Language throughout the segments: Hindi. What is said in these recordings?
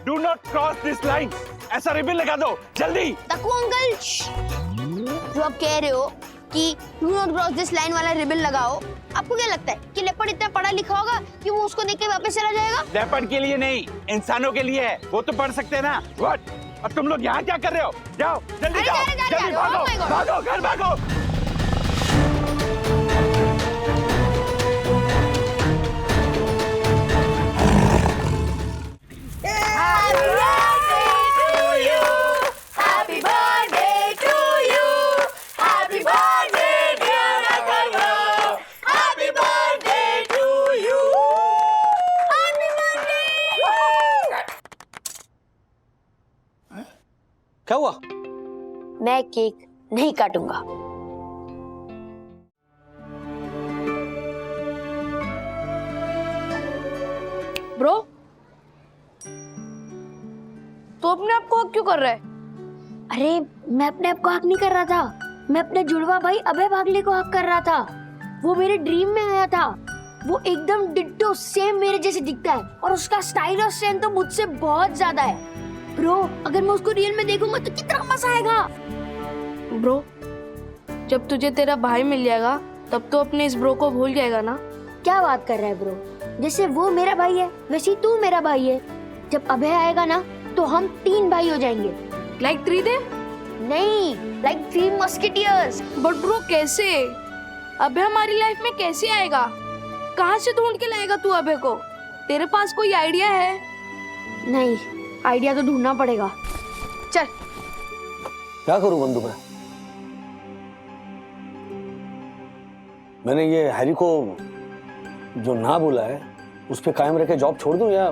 Do not cross this line. ऐसा रिबन लगा दो जल्दी। तकू अंकल, जो आप कह रहे हो कि do not cross this line वाला रिबन लगाओ, आपको क्या लगता है कि लेपर्ड इतना पढ़ा लिखा होगा कि वो उसको देख के वापस चला जाएगा? लेपर्ड के लिए नहीं, इंसानों के लिए है, वो तो पढ़ सकते हैं ना। व्हाट? अब तुम लोग यहाँ क्या कर रहे हो? जाओ जल्दी जाओ, जल्दी भागो, भागो घर भागो। क्या हुआ? मैं केक नहीं काटूंगा। ब्रो, तो अपने आप को हक क्यों कर रहा है? अरे मैं अपने आप को हक नहीं कर रहा था, मैं अपने जुड़वा भाई अभय भागले को हक कर रहा था। वो मेरे ड्रीम में आया था। वो एकदम डिट्टो सेम मेरे जैसे दिखता है और उसका स्टाइल और स्ट्रेंथ तो मुझसे बहुत ज्यादा है। ब्रो, अगर मैं उसको रियल में देखूंगा तो कितना मजा आएगा। ब्रो, जब तुझे तेरा भाई मिल जाएगा तब तो अपने इस ब्रो को भूल जाएगा ना? क्या बात कर रहा है ब्रो? जैसे वो मेरा भाई है वैसे ही तू मेरा भाई है। जब अभय आएगा ना तो हम 3 भाई हो जाएंगे। लाइक 3 दे? नहीं, लाइक 3 मस्केटियर्स। बट ब्रो कैसे? अभय हमारी लाइफ में कैसे आएगा? कहाँ से ढूंढ के लाएगा तू अभय को? तेरे पास कोई आइडिया है? नहीं, आइडिया तो ढूंढना पड़ेगा। चल। क्या करूं बंधु मैं? मैंने ये हैरी को जो ना बोला है उस पे कायम रह के जॉब छोड़ दूं या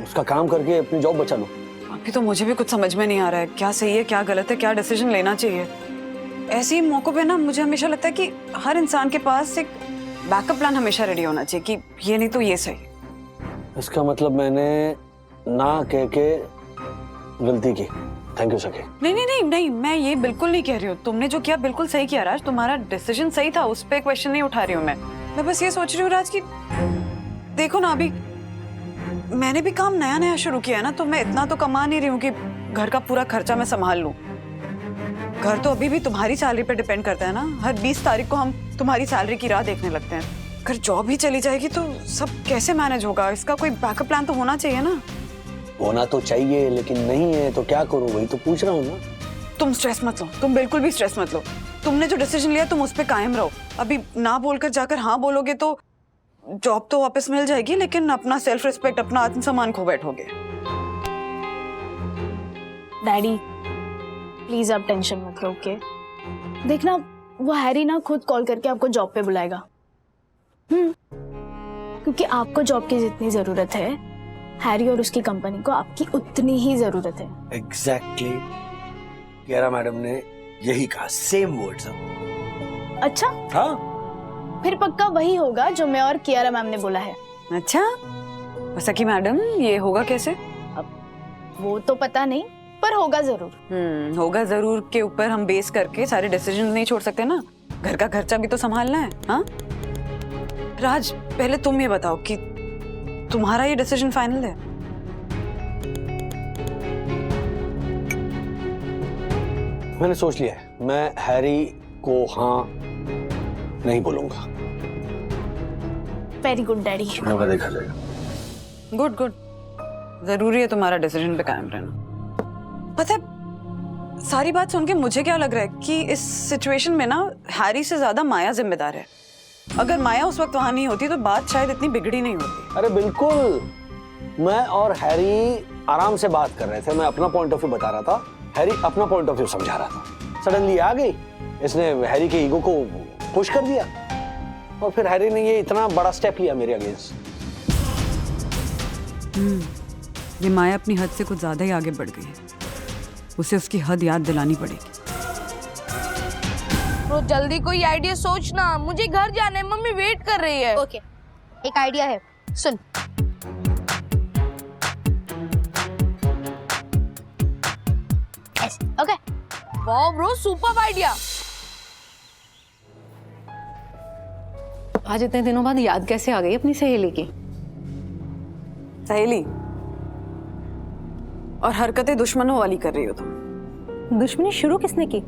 उसका काम करके अपनी जॉब बचा लूं? अभी तो मुझे भी कुछ समझ में नहीं आ रहा है, क्या सही है क्या गलत है, क्या डिसीजन लेना चाहिए। ऐसे ही मौकों पे ना मुझे हमेशा लगता है कि हर इंसान के पास एक बैकअप प्लान हमेशा रेडी होना चाहिए कि ये नहीं तो ये सही। इसका मतलब मैंने ना कह के गलती की। थैंक यू सके। नहीं नहीं नहीं नहीं, मैं ये बिल्कुल नहीं कह रही हूँ। तुमने जो किया बिल्कुल सही किया राज, तुम्हारा डिसीजन सही था, उस पर क्वेश्चन नहीं उठा रही हूँ मैं बस ये सोच रही हूँ राज कि देखो ना, अभी मैंने भी काम नया नया शुरू किया है ना, तो मैं इतना तो कमा नहीं रही हूँ कि घर का पूरा खर्चा मैं संभाल लूँ। घर तो अभी भी तुम्हारी सैलरी पे डिपेंड करता है ना। हर 20 तारीख को हम तुम्हारी सैलरी की राह देखने लगते हैं। अगर जॉब ही चली जाएगी तो सब कैसे मैनेज होगा? इसका कोई बैकअप प्लान तो होना चाहिए ना। होना तो चाहिए लेकिन नहीं है तो क्या करूं, वही तो पूछ रहा हूँ ना। तुम स्ट्रेस मत लो, तुम बिल्कुल भी स्ट्रेस मत लो। तुमने जो डिसीजन लिया तुम उस पर कायम रहो। अभी ना बोलकर जाकर हाँ बोलोगे तो जॉब तो वापस मिल जाएगी, लेकिन अपना सेल्फ रिस्पेक्ट, अपना आत्मसम्मान खो बैठोगे। डैडी प्लीज आप टेंशन मत लो, ओके? देखना वो हैरी ना खुद कॉल करके आपको जॉब पे बुलाएगा। क्योंकि आपको जॉब की जितनी जरूरत है हैरी और उसकी कंपनी को आपकी उतनी ही जरूरत है। एग्जैक्टली कियारा मैडम ने यही कहा, सेम वर्ड्स। अच्छा, हाँ फिर पक्का वही होगा जो मैं और कियारा मैम ने बोला है। अच्छा, सकी मैडम ये होगा कैसे? अब वो तो पता नहीं पर होगा जरूर। होगा जरूर के ऊपर हम बेस करके सारे डिसीजन नहीं छोड़ सकते ना। घर का खर्चा भी तो संभालना है। हाँ राज, पहले तुम ये बताओ कि तुम्हारा ये डिसीजन फाइनल है? मैंने सोच लिया है, मैं हैरी को हाँ नहीं बोलूंगा। Very good daddy. देखा जाएगा। गुड गुड, जरूरी है तुम्हारा डिसीजन पे कायम रहना। पता है सारी बात सुन के मुझे क्या लग रहा है कि इस सिचुएशन में ना हैरी से ज्यादा माया जिम्मेदार है। अगर माया उस वक्त वहां नहीं होती तो बात शायद इतनी बिगड़ी नहीं होती। अरे बिल्कुल, मैं और हैरी आराम से बात कर रहे थे। मैं अपना पॉइंट ऑफ व्यू बता रहा था, हैरी अपना पॉइंट ऑफ व्यू समझा रहा था। सडनली आ गई, इसने हैरी के ईगो को पुश कर दिया और फिर हैरी ने ये इतना बड़ा स्टेप लिया मेरे अगेंस्ट। ये माया अपनी हद से कुछ ज्यादा ही आगे बढ़ गई है। उसे उसकी हद याद दिलानी पड़ेगी। ब्रो जल्दी कोई आइडिया सोचना, मुझे घर जाना है, मम्मी वेट कर रही है। ओके, एक आइडिया है, सुन। Okay, wow bro, super idea. आज इतने दिनों बाद याद कैसे आ गई अपनी सहेली की? सहेली? और हरकतें दुश्मनों वाली कर रही हो तुम। दुश्मनी शुरू किसने की?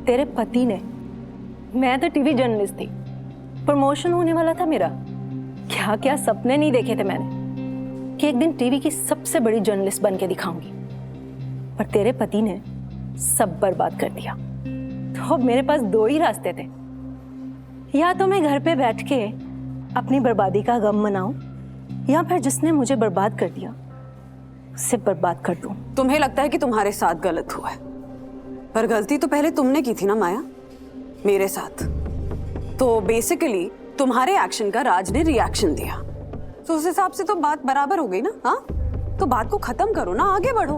तेरे पति ने। मैं तो टीवी जर्नलिस्ट थी, प्रमोशन होने वाला था मेरा। क्या क्या सपने नहीं देखे थे मैंने कि एक दिन टीवी की सबसे बड़ी जर्नलिस्ट बन के दिखाऊंगी, पर तेरे पति ने सब बर्बाद कर दिया। तो अब मेरे पास दो ही रास्ते थे, या तो मैं घर पे बैठ के अपनी बर्बादी का गम मनाऊं, या फिर जिसने मुझे बर्बाद कर दिया उससे बर्बाद कर दूं। तुम्हें लगता है कि तुम्हारे साथ गलत हुआ है, पर गलती तो पहले तुमने की थी ना माया, मेरे साथ। तो बेसिकली तुम्हारे एक्शन का राज ने रिएक्शन दिया, तो उस हिसाब से तो बात बराबर हो गई ना। हाँ, तो बात को खत्म करो ना, आगे बढ़ो।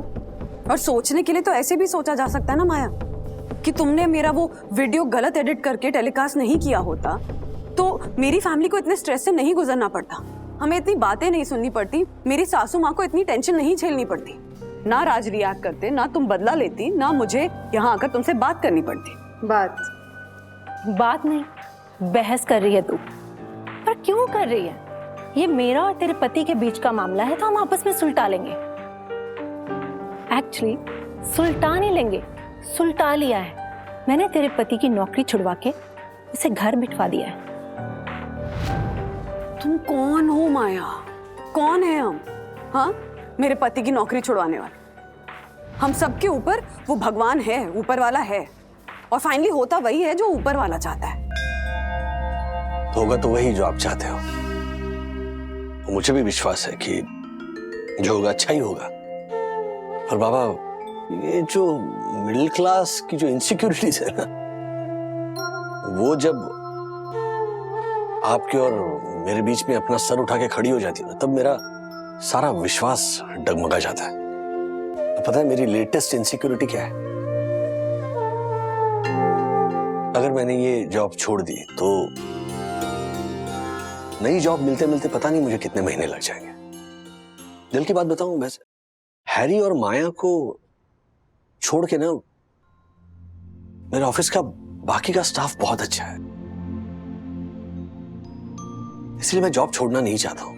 और सोचने के लिए तो ऐसे भी सोचा जा सकता है ना माया, कि तुमने मेरा वो वीडियो गलत एडिट करके टेलीकास्ट नहीं किया होता तो मेरी फैमिली को इतने स्ट्रेस से नहीं गुजरना पड़ता, हमें इतनी बातें नहीं सुननी पड़ती, मेरी सासू माँ को इतनी टेंशन नहीं झेलनी पड़ती, ना राज रिएक्ट करते, ना तुम बदला लेती, ना मुझे यहाँ आकर तुमसे बात करनी पड़ती। बात नहीं, बहस कर रही है तू। पर क्यों कर रही है? ये मेरा और तेरे पति के बीच का मामला है, तो हम आपस में सुलटा लेंगे। एक्चुअली सुलटा नहीं लेंगे, सुलटा लिया है। मैंने तेरे पति की नौकरी छुड़वा के उसे घर बिठवा दिया है। तुम कौन हो माया? कौन है हम? हाँ, मेरे पति की नौकरी छुड़वाने वाले? हम सबके ऊपर वो भगवान है, ऊपर वाला है, और फाइनली होता वही है जो ऊपर वाला चाहता है। होगा तो वही जो आप चाहते हो। और मुझे भी विश्वास है कि जो होगा अच्छा ही होगा। और बाबा, ये जो मिडिल क्लास की जो इनसिक्योरिटीज है ना, वो जब आपके और मेरे बीच में अपना सर उठा के खड़ी हो जाती है ना, तब मेरा सारा विश्वास डगमगा जाता है। तो पता है मेरी लेटेस्ट इनसिक्योरिटी क्या है? अगर मैंने ये जॉब छोड़ दी तो नई जॉब मिलते मिलते पता नहीं मुझे कितने महीने लग जाएंगे। दिल की बात बताऊं, वैसे हैरी और माया को छोड़ के ना मेरे ऑफिस का बाकी का स्टाफ बहुत अच्छा है, इसलिए मैं जॉब छोड़ना नहीं चाहता हूं।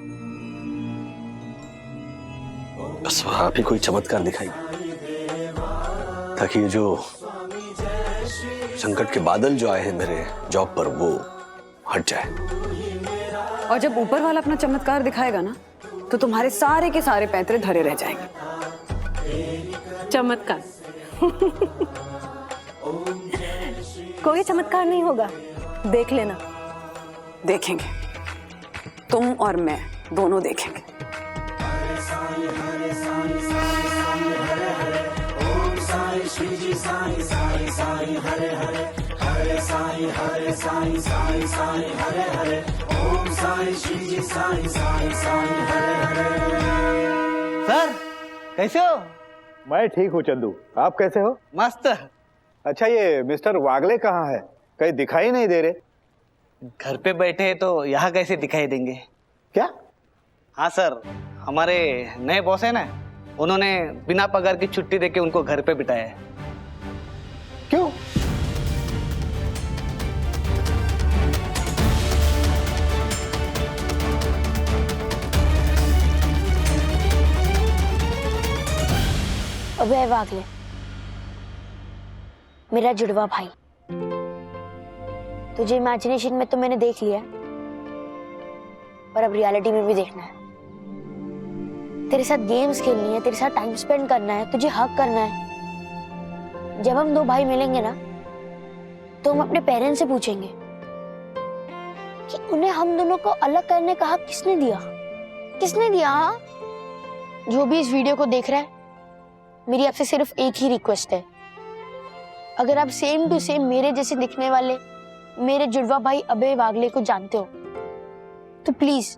बस आप ही कोई चमत्कार दिखाइए ताकि ये जो संकट के बादल जो आए हैं मेरे जॉब पर, वो हट जाए। और जब ऊपर वाला अपना चमत्कार दिखाएगा ना, तो तुम्हारे सारे के सारे पैंतरे धरे रह जाएंगे। चमत्कार? कोई चमत्कार नहीं होगा, देख लेना। देखेंगे, तुम और मैं दोनों देखेंगे। सर कैसे हो? मैं ठीक हूँ चंदू, आप कैसे हो? मस्त। अच्छा, ये मिस्टर वागले कहाँ है? कहीं दिखाई नहीं दे रहे। घर पे बैठे हैं तो यहाँ कैसे दिखाई देंगे? क्या? हाँ सर, हमारे नए बॉस है ना, उन्होंने बिना पगार की छुट्टी देके उनको घर पे बिठाया है। क्यों? अबे वागले, मेरा जुड़वा भाई, तुझे इमेजिनेशन में तो मैंने देख लिया, पर अब रियलिटी में भी देखना है। तेरे साथ गेम्स खेलनी है, तेरे साथ टाइम स्पेंड करना है, तुझे हक करना है। जब हम दो भाई मिलेंगे ना, तो हम अपने पेरेंट्स से पूछेंगे कि उन्हें हम दोनों को अलग करने का हक किसने दिया, किसने दिया? हाँ, जो भी इस वीडियो को देख रहा है, मेरी आपसे सिर्फ एक ही रिक्वेस्ट है। अगर आप सेम टू सेम मेरे जैसे दिखने वाले मेरे जुड़वा भाई अभय वागले को जानते हो, तो प्लीज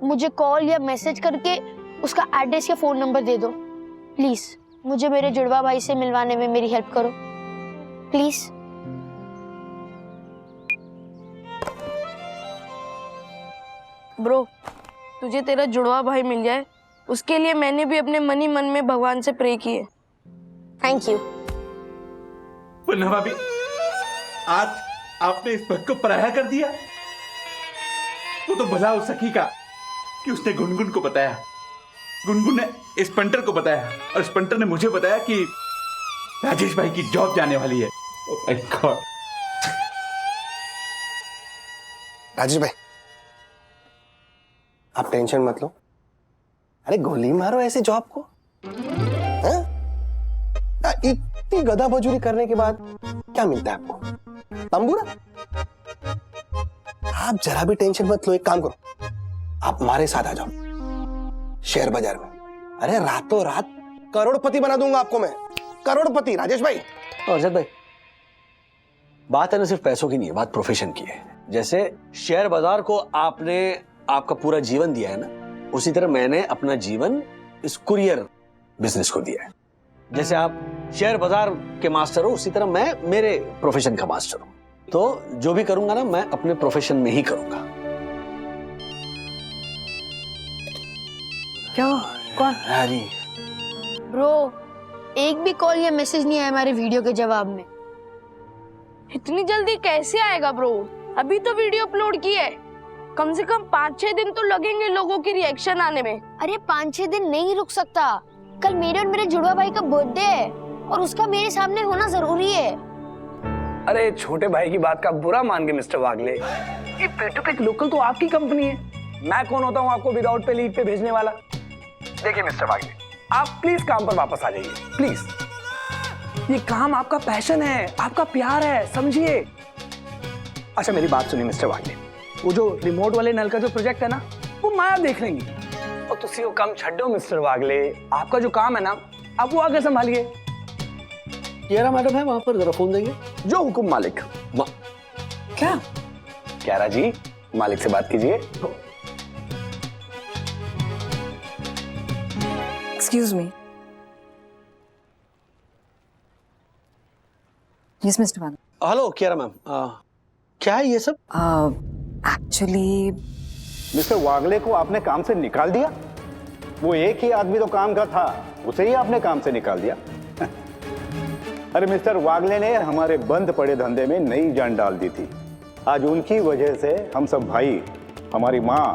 मुझे कॉल या मैसेज करके उसका एड्रेस या फोन नंबर दे दो। प्लीज मुझे मेरे जुड़वा भाई से मिलवाने में मेरी हेल्प करो, प्लीज। ब्रो, तुझे तेरा जुड़वा भाई मिल जाए, उसके लिए मैंने भी अपने मन ही मन में भगवान से प्रे किए। Thank you. पुनः भाभी, आज आपने इस पग को पराया कर दिया। वो तो भला हो सकी का कि उसने गुनगुन को बताया गुनगुन ने इस पंटर को बताया और इस पंटर ने मुझे बताया कि राजेश भाई की जॉब जाने वाली है। ओह माय गॉड। राजेश भाई, आप टेंशन मत लो। अरे गोली मारो ऐसे जॉब को। हाँ? इतनी गधा मजूरी करने के बाद क्या मिलता है आपको? तंबूरा? आप जरा भी टेंशन मत लो, एक काम करो, आप हमारे साथ आ जाओ शेयर बाजार में। अरे रातों रात करोड़पति बना दूंगा आपको मैं, करोड़पति। राजेश भाई, अरशद भाई, बात है ना सिर्फ पैसों की नहीं है, बात प्रोफेशन की है। जैसे शेयर बाजार को आपने आपका पूरा जीवन दिया है ना, उसी तरह मैंने अपना जीवन इस कुरियर बिजनेस को दिया है। जैसे आप शेयर बाजार के मास्टर हो, उसी तरह मैं मेरे प्रोफेशन का मास्टर हूं। तो जो भी करूंगा ना, मैं अपने प्रोफेशन में ही करूंगा। क्या हुआ? कौन? अरे ब्रो, एक भी कॉल या मैसेज नहीं आया हमारे वीडियो के जवाब में। इतनी जल्दी कैसे आएगा ब्रो? अभी तो वीडियो अपलोड की है, कम से कम 5-6 दिन तो लगेंगे लोगों की रिएक्शन आने में। अरे 5-6 दिन नहीं रुक सकता। कल मेरे और मेरे जुड़वा भाई का बर्थडे है और उसका मेरे सामने होना जरूरी है। अरे छोटे भाई की बात का बुरा मान गए मिस्टर वागले। ये पेटोपेक लोकल तो आपकी कंपनी है, मैं कौन होता हूँ आपको विदाउट पे लीव पे भेजने वाला? देखिए मिस्टर वागले, आप प्लीज काम पर वापस आ जाइए प्लीज। ये काम आपका पैशन है, आपका प्यार है, समझिए। अच्छा मेरी बात सुनिए मिस्टर वागले, वो जो रिमोट वाले नल का जो प्रोजेक्ट है ना, वो माया देख लेंगी। और तुसी वो काम छड्डो मिस्टर वागले, आपका जो काम है ना, आप वो आगे संभालिए। कियारा मैडम है वहां पर, जरा फोन देंगे। जो हुकुम मालिक। क्या? कियारा जी, मालिक से बात कीजिए। Excuse me. यस मिस्टर वागले। हेलो कियारा मैम, क्या है ये सब? एक्चुअली मिस्टर वागले को आपने काम से निकाल दिया? वो एक ही आदमी तो काम का था, उसे ही आपने काम से निकाल दिया? अरे मिस्टर वागले ने हमारे बंद पड़े धंधे में नई जान डाल दी थी। आज उनकी वजह से हम सब भाई, हमारी माँ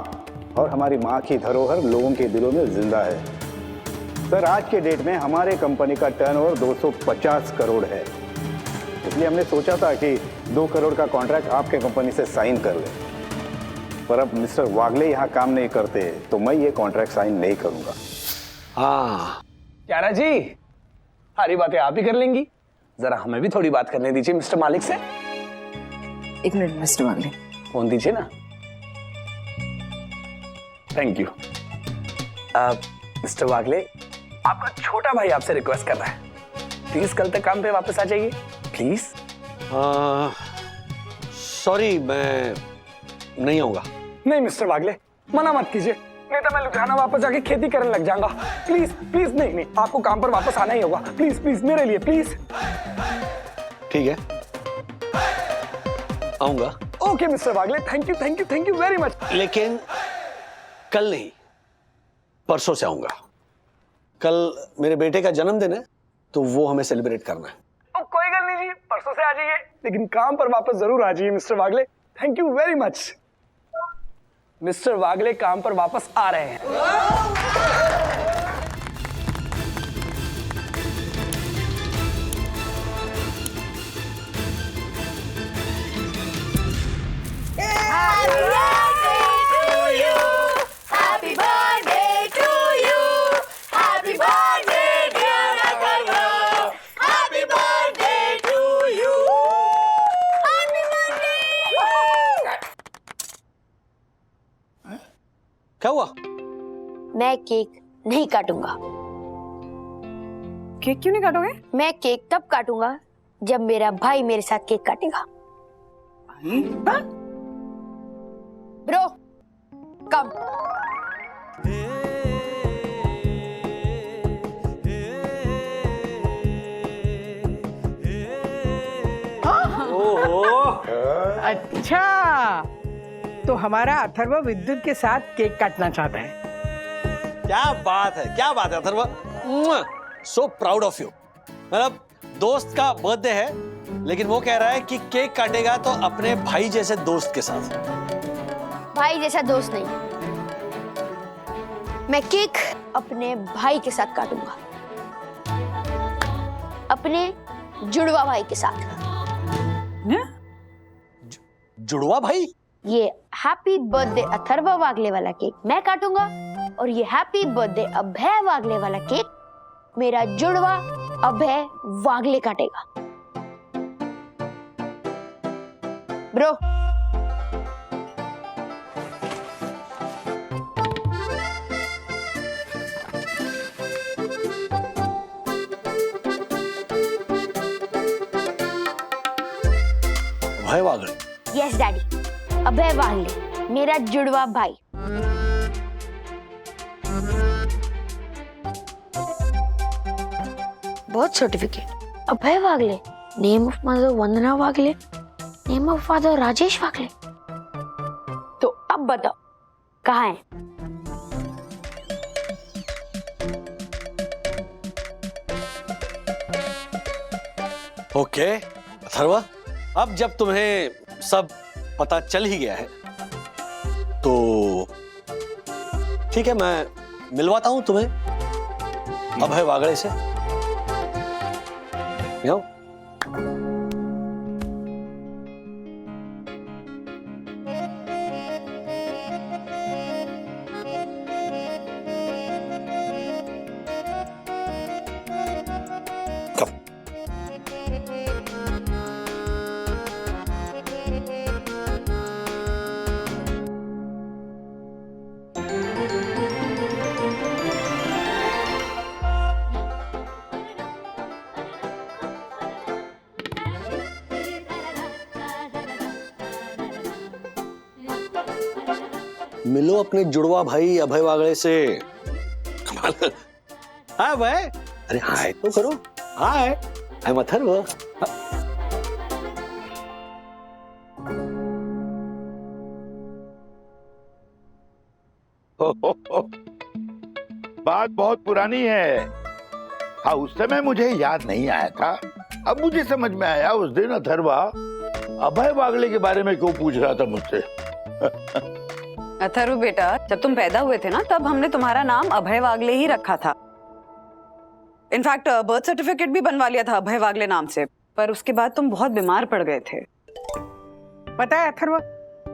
और हमारी माँ की धरोहर लोगों के दिलों में जिंदा है। सर, आज के डेट में हमारे कंपनी का टर्नओवर 250 करोड़ है, इसलिए हमने सोचा था कि 2 करोड़ का कॉन्ट्रैक्ट आपके कंपनी से साइन कर ले। पर अब मिस्टर वागले यहाँ काम नहीं करते तो मैं ये कॉन्ट्रैक्ट साइन नहीं करूंगा। हाँ कियारा जी, सारी बातें आप ही कर लेंगी, जरा हमें भी थोड़ी बात करने दीजिए मिस्टर मालिक से। एक मिनट मिस्टर वागले, फोन दीजिए ना। Thank you. मिस्टर वागले, आपका छोटा भाई आपसे रिक्वेस्ट कर रहा है, प्लीज कल तक काम पे वापस आ जाइए प्लीज। सॉरी, मैं नहीं आऊंगा। नहीं मिस्टर वागले, मना मत कीजिए, नहीं तो मैं लुधियाना वापस जाके खेती करने लग जाऊंगा। प्लीज प्लीज, नहीं नहीं, आपको काम पर वापस आना ही होगा, प्लीज प्लीज, मेरे लिए प्लीज। ठीक है, आऊंगा। Okay mister Wagle, thank you thank you thank you very much. लेकिन कल नहीं, परसों से आऊंगा। कल मेरे बेटे का जन्मदिन है, तो वो हमें सेलिब्रेट करना है। कोई गल नहीं जी, परसों से आ जाइए, लेकिन काम पर वापस जरूर आ जाइए mister Wagle. Thank you very much. Mister Wagle काम पर वापस आ रहे हैं। क्या हुआ? मैं केक नहीं काटूंगा। केक क्यों नहीं काटोगे? मैं केक तब काटूंगा जब मेरा भाई मेरे साथ केक काटेगा। ब्रो, कम। अच्छा, तो हमारा अथर्व विद्युत के साथ केक काटना चाहता है। क्या बात है, क्या बात है Atharva, so proud of you. मतलब दोस्त का बर्थडे है, लेकिन वो कह रहा है कि केक काटेगा तो अपने भाई जैसे दोस्त के साथ। भाई जैसा दोस्त नहीं, मैं केक अपने भाई के साथ काटूंगा, अपने जुड़वा भाई के साथ। जुड़वा भाई? ये हैप्पी बर्थडे अथर्व वागले वाला केक मैं काटूंगा और ये हैप्पी बर्थडे अभय वागले वाला केक मेरा जुड़वा अभय वागले काटेगा। Bro, Abhay Wagle? Yes daddy, Abhay Wagle मेरा जुड़वा भाई। Birth certificate Abhay Wagle, name of mother Vandana Wagle, name of father Rajesh Wagle. तो अब बताओ कहाँ है? ओके अथर्वा, अब जब तुम्हें सब पता चल ही गया है तो ठीक है, मैं मिलवाता हूं तुम्हें अभय वागले से। यो। मिलो अपने जुड़वा भाई अभय वागले से। हाय भाई, अरे हाय तो करो। हाय, आई एम अथर्व। बात बहुत पुरानी है। हाँ, उस समय मुझे याद नहीं आया था, अब मुझे समझ में आया। उस दिन अथर्वा अभय वागले के बारे में क्यों पूछ रहा था मुझसे। अथर्व बेटा, जब तुम पैदा हुए थे ना, तब हमने तुम्हारा नाम अभय वागले ही रखा था। इनफैक्ट बर्थ सर्टिफिकेट भी बनवा लिया था अभय वागले नाम से, पर उसके बाद तुम बहुत बीमार पड़ गए थे। पता है अथर्व,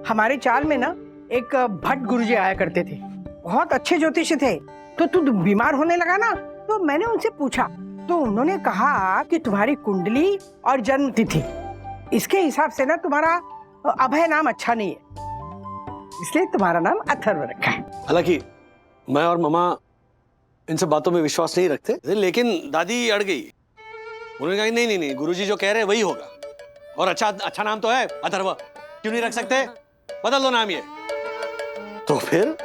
हमारे चाल में ना एक भट्ट गुरुजी आया करते थे, बहुत अच्छे ज्योतिषी थे। तो तू बीमार होने लगा ना, तो मैंने उनसे पूछा, तो उन्होंने कहा कि तुम्हारी कुंडली और जन्म तिथि, इसके हिसाब से ना तुम्हारा अभय नाम अच्छा नहीं है, इसलिए तुम्हारा नाम अथर्व रखा है। हालांकि मैं और मामा इन सब बातों में विश्वास नहीं रखते, लेकिन दादी अड़ गई। उन्होंने कहा नहीं नहीं नहीं, गुरुजी जो कह रहे हैं वही होगा, और अच्छा नाम तो है अथर्व, क्यों नहीं रख सकते, बदल दो नाम ये। तो फिर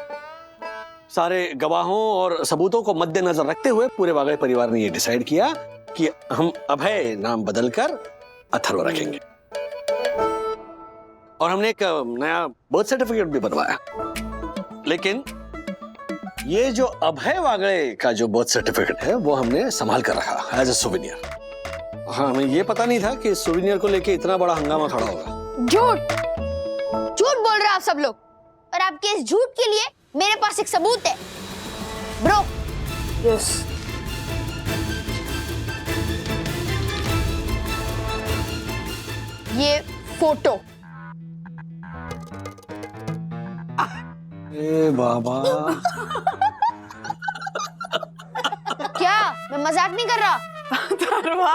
सारे गवाहों और सबूतों को मद्देनजर रखते हुए पूरे वागले परिवार ने ये डिसाइड किया कि हम अभय नाम बदलकर अथर्व रखेंगे। और हमने एक नया बर्थ सर्टिफिकेट भी बनवाया, लेकिन ये जो अभय वागले का जो बर्थ सर्टिफिकेट है वो हमने संभाल कर रखा एज ए सोवेनियर। हाँ, हमें ये पता नहीं था कि सोवेनियर को लेके इतना बड़ा हंगामा खड़ा होगा। झूठ झूठ बोल रहे हो आप सब लोग, और आपके इस झूठ के लिए मेरे पास एक सबूत है। ब्रो, यस, ये फोटो। ए बाबा। क्या मैं मजाक नहीं कर रहा? अथर्वा,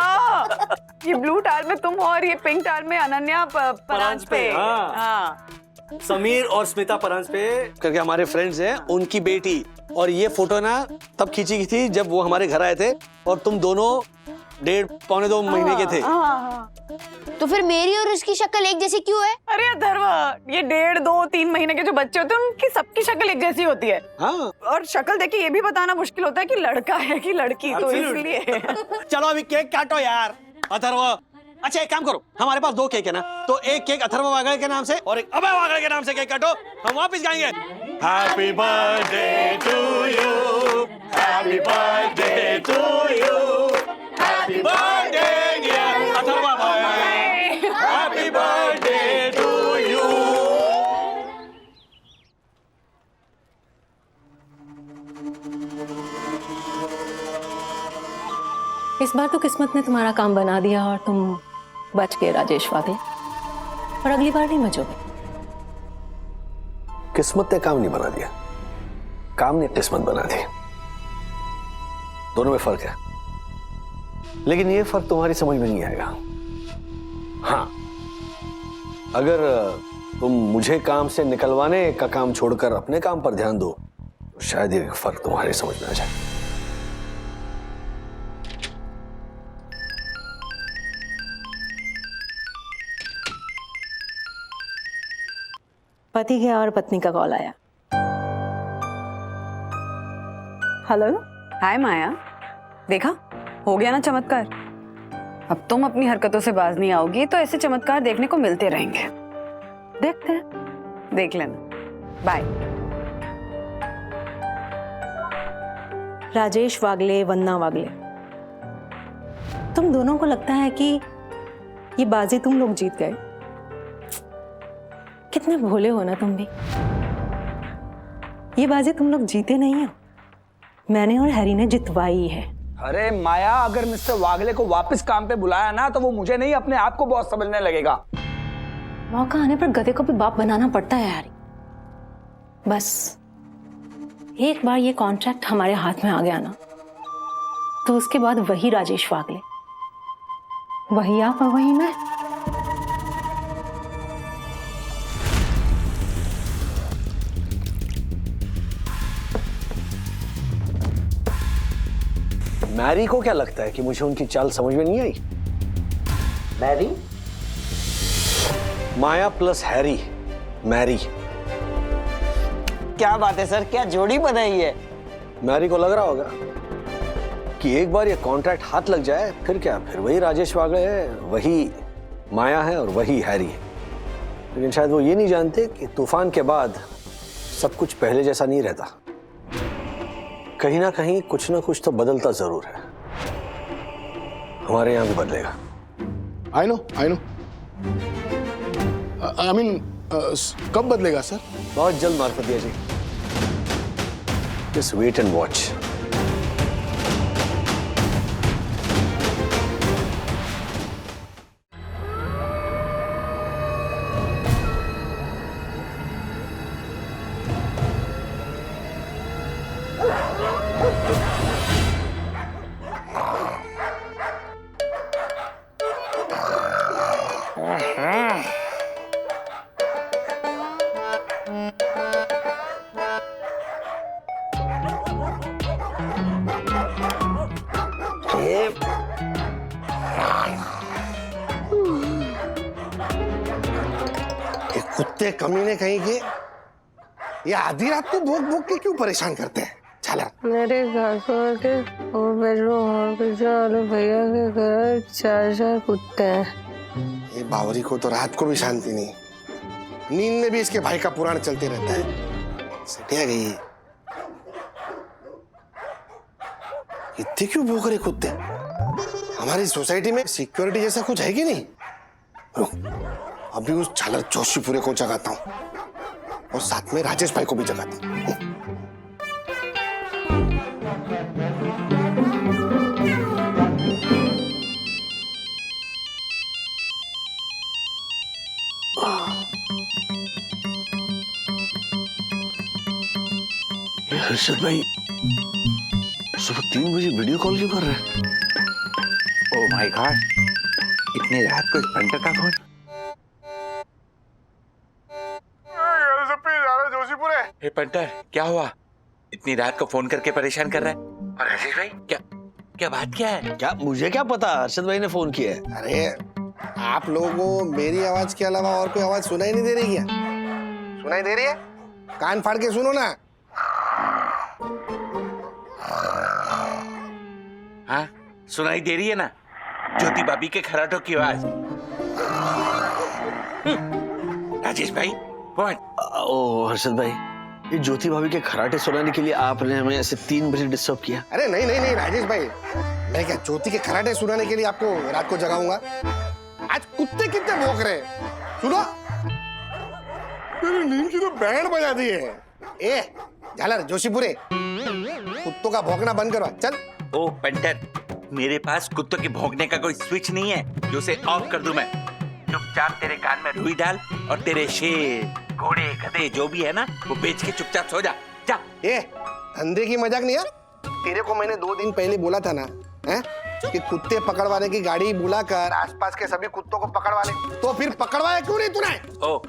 ये ब्लू टाल में तुम और ये पिंक टाल में अनन्या परांज पे। हाँ। समीर और स्मिता परांजपे करके हमारे फ्रेंड्स हैं, उनकी बेटी। और ये फोटो ना तब खींची गई थी जब वो हमारे घर आए थे, और तुम दोनों 1.5-2 महीने के थे। तो फिर मेरी और उसकी शक्ल एक जैसी क्यों है? अरे अथर्वा, ये 1.5-2-3 महीने के जो बच्चे होते हैं उनकी सबकी शक्ल एक जैसी होती है। हाँ। और शक्ल देखे ये भी बताना मुश्किल होता है कि लड़का है कि लड़की, तो इसलिए। चलो अभी केक काटो यार। अथर्व, अच्छा एक काम करो, हमारे पास 2 केक है ना, तो एक केक अथर्व वागले के नाम से और एक अभय वागले के नाम से केक काटो, हम वापस गाएंगे happy birthday to you, happy birthday to you, happy birthday dear Atharva भाई, हैप्पी बर्थडे टू यू। इस बार तो किस्मत ने तुम्हारा काम बना दिया और तुम बच गए राजेश वागले, और अगली बार नहीं बचोगे। किस्मत ने काम नहीं बना दिया, काम ने किस्मत बना दी। दोनों में फर्क है, लेकिन ये फर्क तुम्हारी समझ में नहीं आएगा। हाँ, अगर तुम मुझे काम से निकलवाने का काम छोड़कर अपने काम पर ध्यान दो तो शायद ये फर्क तुम्हारी समझ में आ जाए। पति गया और पत्नी का कॉल आया। हेलो। हाय माया, देखा हो गया ना चमत्कार। अब तुम अपनी हरकतों से बाज नहीं आओगी तो ऐसे चमत्कार देखने को मिलते रहेंगे। देखते हैं। देख लेना। बाय। राजेश वागले, वन्ना वागले, तुम दोनों को लगता है कि ये बाजी तुम लोग जीत गए। कितने भोले हो ना तुम भी। ये बाजी तुम लोग जीते नहीं हो, मैंने और हैरी ने जितवाई है। अरे माया, अगर मिस्टर वागले को वापस काम पे बुलाया ना तो वो मुझे नहीं अपने आप को बॉस समझने लगेगा। मौका आने पर गधे को भी बाप बनाना पड़ता है हैरी। बस एक बार ये कॉन्ट्रैक्ट हमारे हाथ में आ गया ना तो उसके बाद वही राजेश वागले, वही आप और वही मैं। मैरी को क्या लगता है कि मुझे उनकी चाल समझ में नहीं आई? मैरी? माया प्लस हैरी, मैरी। क्या बात है सर, क्या जोड़ी बनाई है। मैरी को लग रहा होगा कि एक बार ये कॉन्ट्रैक्ट हाथ लग जाए फिर क्या, फिर वही राजेश वागले है, वही माया है और वही हैरी है। लेकिन शायद वो ये नहीं जानते कि तूफान के बाद सब कुछ पहले जैसा नहीं रहता। कहीं ना कहीं कुछ ना कुछ तो बदलता जरूर है। हमारे यहां भी बदलेगा। आई नो आई मीन कब बदलेगा सर? बहुत जल्द मार्फतिया जी, जस्ट वेट एंड वॉच। कुत्ते कमीने कहीं के ये आधी रात को भोग भोग के क्यों परेशान करते हैं? चला मेरे घर के और बेडरूम और वाले भैया के घर 4 कुत्ते हैं। ये बावरी को तो रात को भी शांति नहीं, नींद में भी इसके भाई का पुराण चलते रहता है। सटिया गई इतने क्यों भोग रहे कुत्ते? हमारी सोसाइटी में सिक्योरिटी जैसा कुछ है कि नहीं? अभी उस झालर जोशीपुरे को जगाता हूं और साथ में राजेश भाई को भी जगाता हूं। हर्षद भाई सुबह 3 बजे वीडियो कॉल क्यों कर रहे हैं? ओह माय गॉड, इतनी रात को इस पंटर का फोन? हे पंटर, क्या हुआ? इतनी रात को फोन करके परेशान कर रहा है? और राजेश भाई, क्या बात क्या है? क्या मुझे क्या पता, हर्षद भाई ने फोन किया है। अरे आप लोगों को मेरी आवाज के अलावा और कोई आवाज सुनाई नहीं दे रही क्या? सुनाई दे रही है? कान फाड़ के सुनो ना। हाँ, सुनाई दे रही है ना, ज्योति भाभी के खराटों की आवाज। राजेश भाई, कौन? ओ हर्षद भाई, ये ज्योति भाभी के खराटे सुनाने के लिए आपने हमें ऐसे 3 बजे डिस्टर्ब किया? अरे नहीं राजेश भाई, मैं क्या ज्योति के खराटे सुनाने के लिए आपको रात को जगाऊंगा? आज कुत्ते कितने भौंक रहे हैं, सुनो। मेरी नींद की तो बैंड बजा दी है। झालर जोशीपुरे, कुत्तों का भौंकना बंद करवा, चल। ओ पंटर, मेरे पास कुत्तों के भौंकने का कोई स्विच नहीं है जो उसे ऑफ कर दूं मैं। चुपचाप तेरे कान में रुई डाल और तेरे शेर, घोड़े, गधे जो भी है ना वो बेच के चुपचाप सो जा। जा। ये धंधे की मजाक नहीं यार। तेरे को मैंने 2 दिन पहले बोला था ना, हैं, कि कुत्ते पकड़वाने की गाड़ी बुलाकर आसपास के सभी कुत्तों को पकड़वा ले, तो फिर पकड़वाया क्यों नहीं तूने? ओ,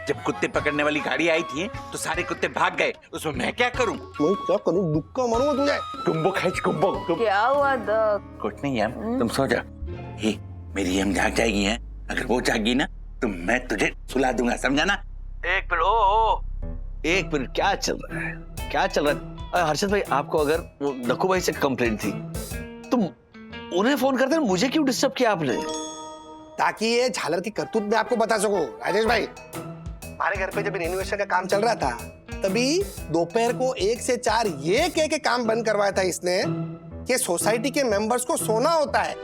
जब कुत्ते पकड़ने वाली गाड़ी आई थी तो सारे कुत्ते भाग गए, उसमें मैं क्या करूं? मैं क्या करूं? दुक्का मारूंगा तुझे। कुंभो खींच कुंभो। क्या हुआ कुछ नहीं है, तुम सो जा। हे, मेरी हम जाग जाएगी हैं। अगर वो जागी ना तो मैं तुझे सुला दूंगा, समझा ना? एक मिनट, एक मिनट, क्या चल रहा है? क्या चल रहा है? हर्षद भाई, आपको अगर वो नक्कू भाई से कंप्लेंट थी तुम उन्हें फोन करते, मुझे क्यों डिस्टर्ब किया आपने? ताकि ये झालर की करतूत मैं आपको बता सकूं। राजेश भाई, हमारे घर पे जब रिनोवेशन का काम चल रहा था तभी दोपहर को 1 से 4 ये कह के काम बंद करवाया था इसने कि सोसाइटी के मेंबर्स को सोना होता है?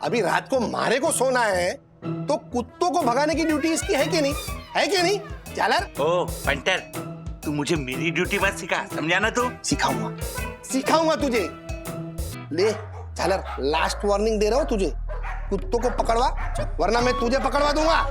अभी रात को मारे को सोना है तो कुत्तों को भगाने की ड्यूटी इसकी है कि नहीं? है कि नहीं झालर? ओ पंटर, तू मुझे मेरी ड्यूटी मत सिखा, समझा ना? तू सिखाऊंगा तुझे। ले झालर, लास्ट वार्निंग दे रहा हूं तुझे, कुत्तों को पकड़वा वरना मैं तुझे पकड़वा दूंगा।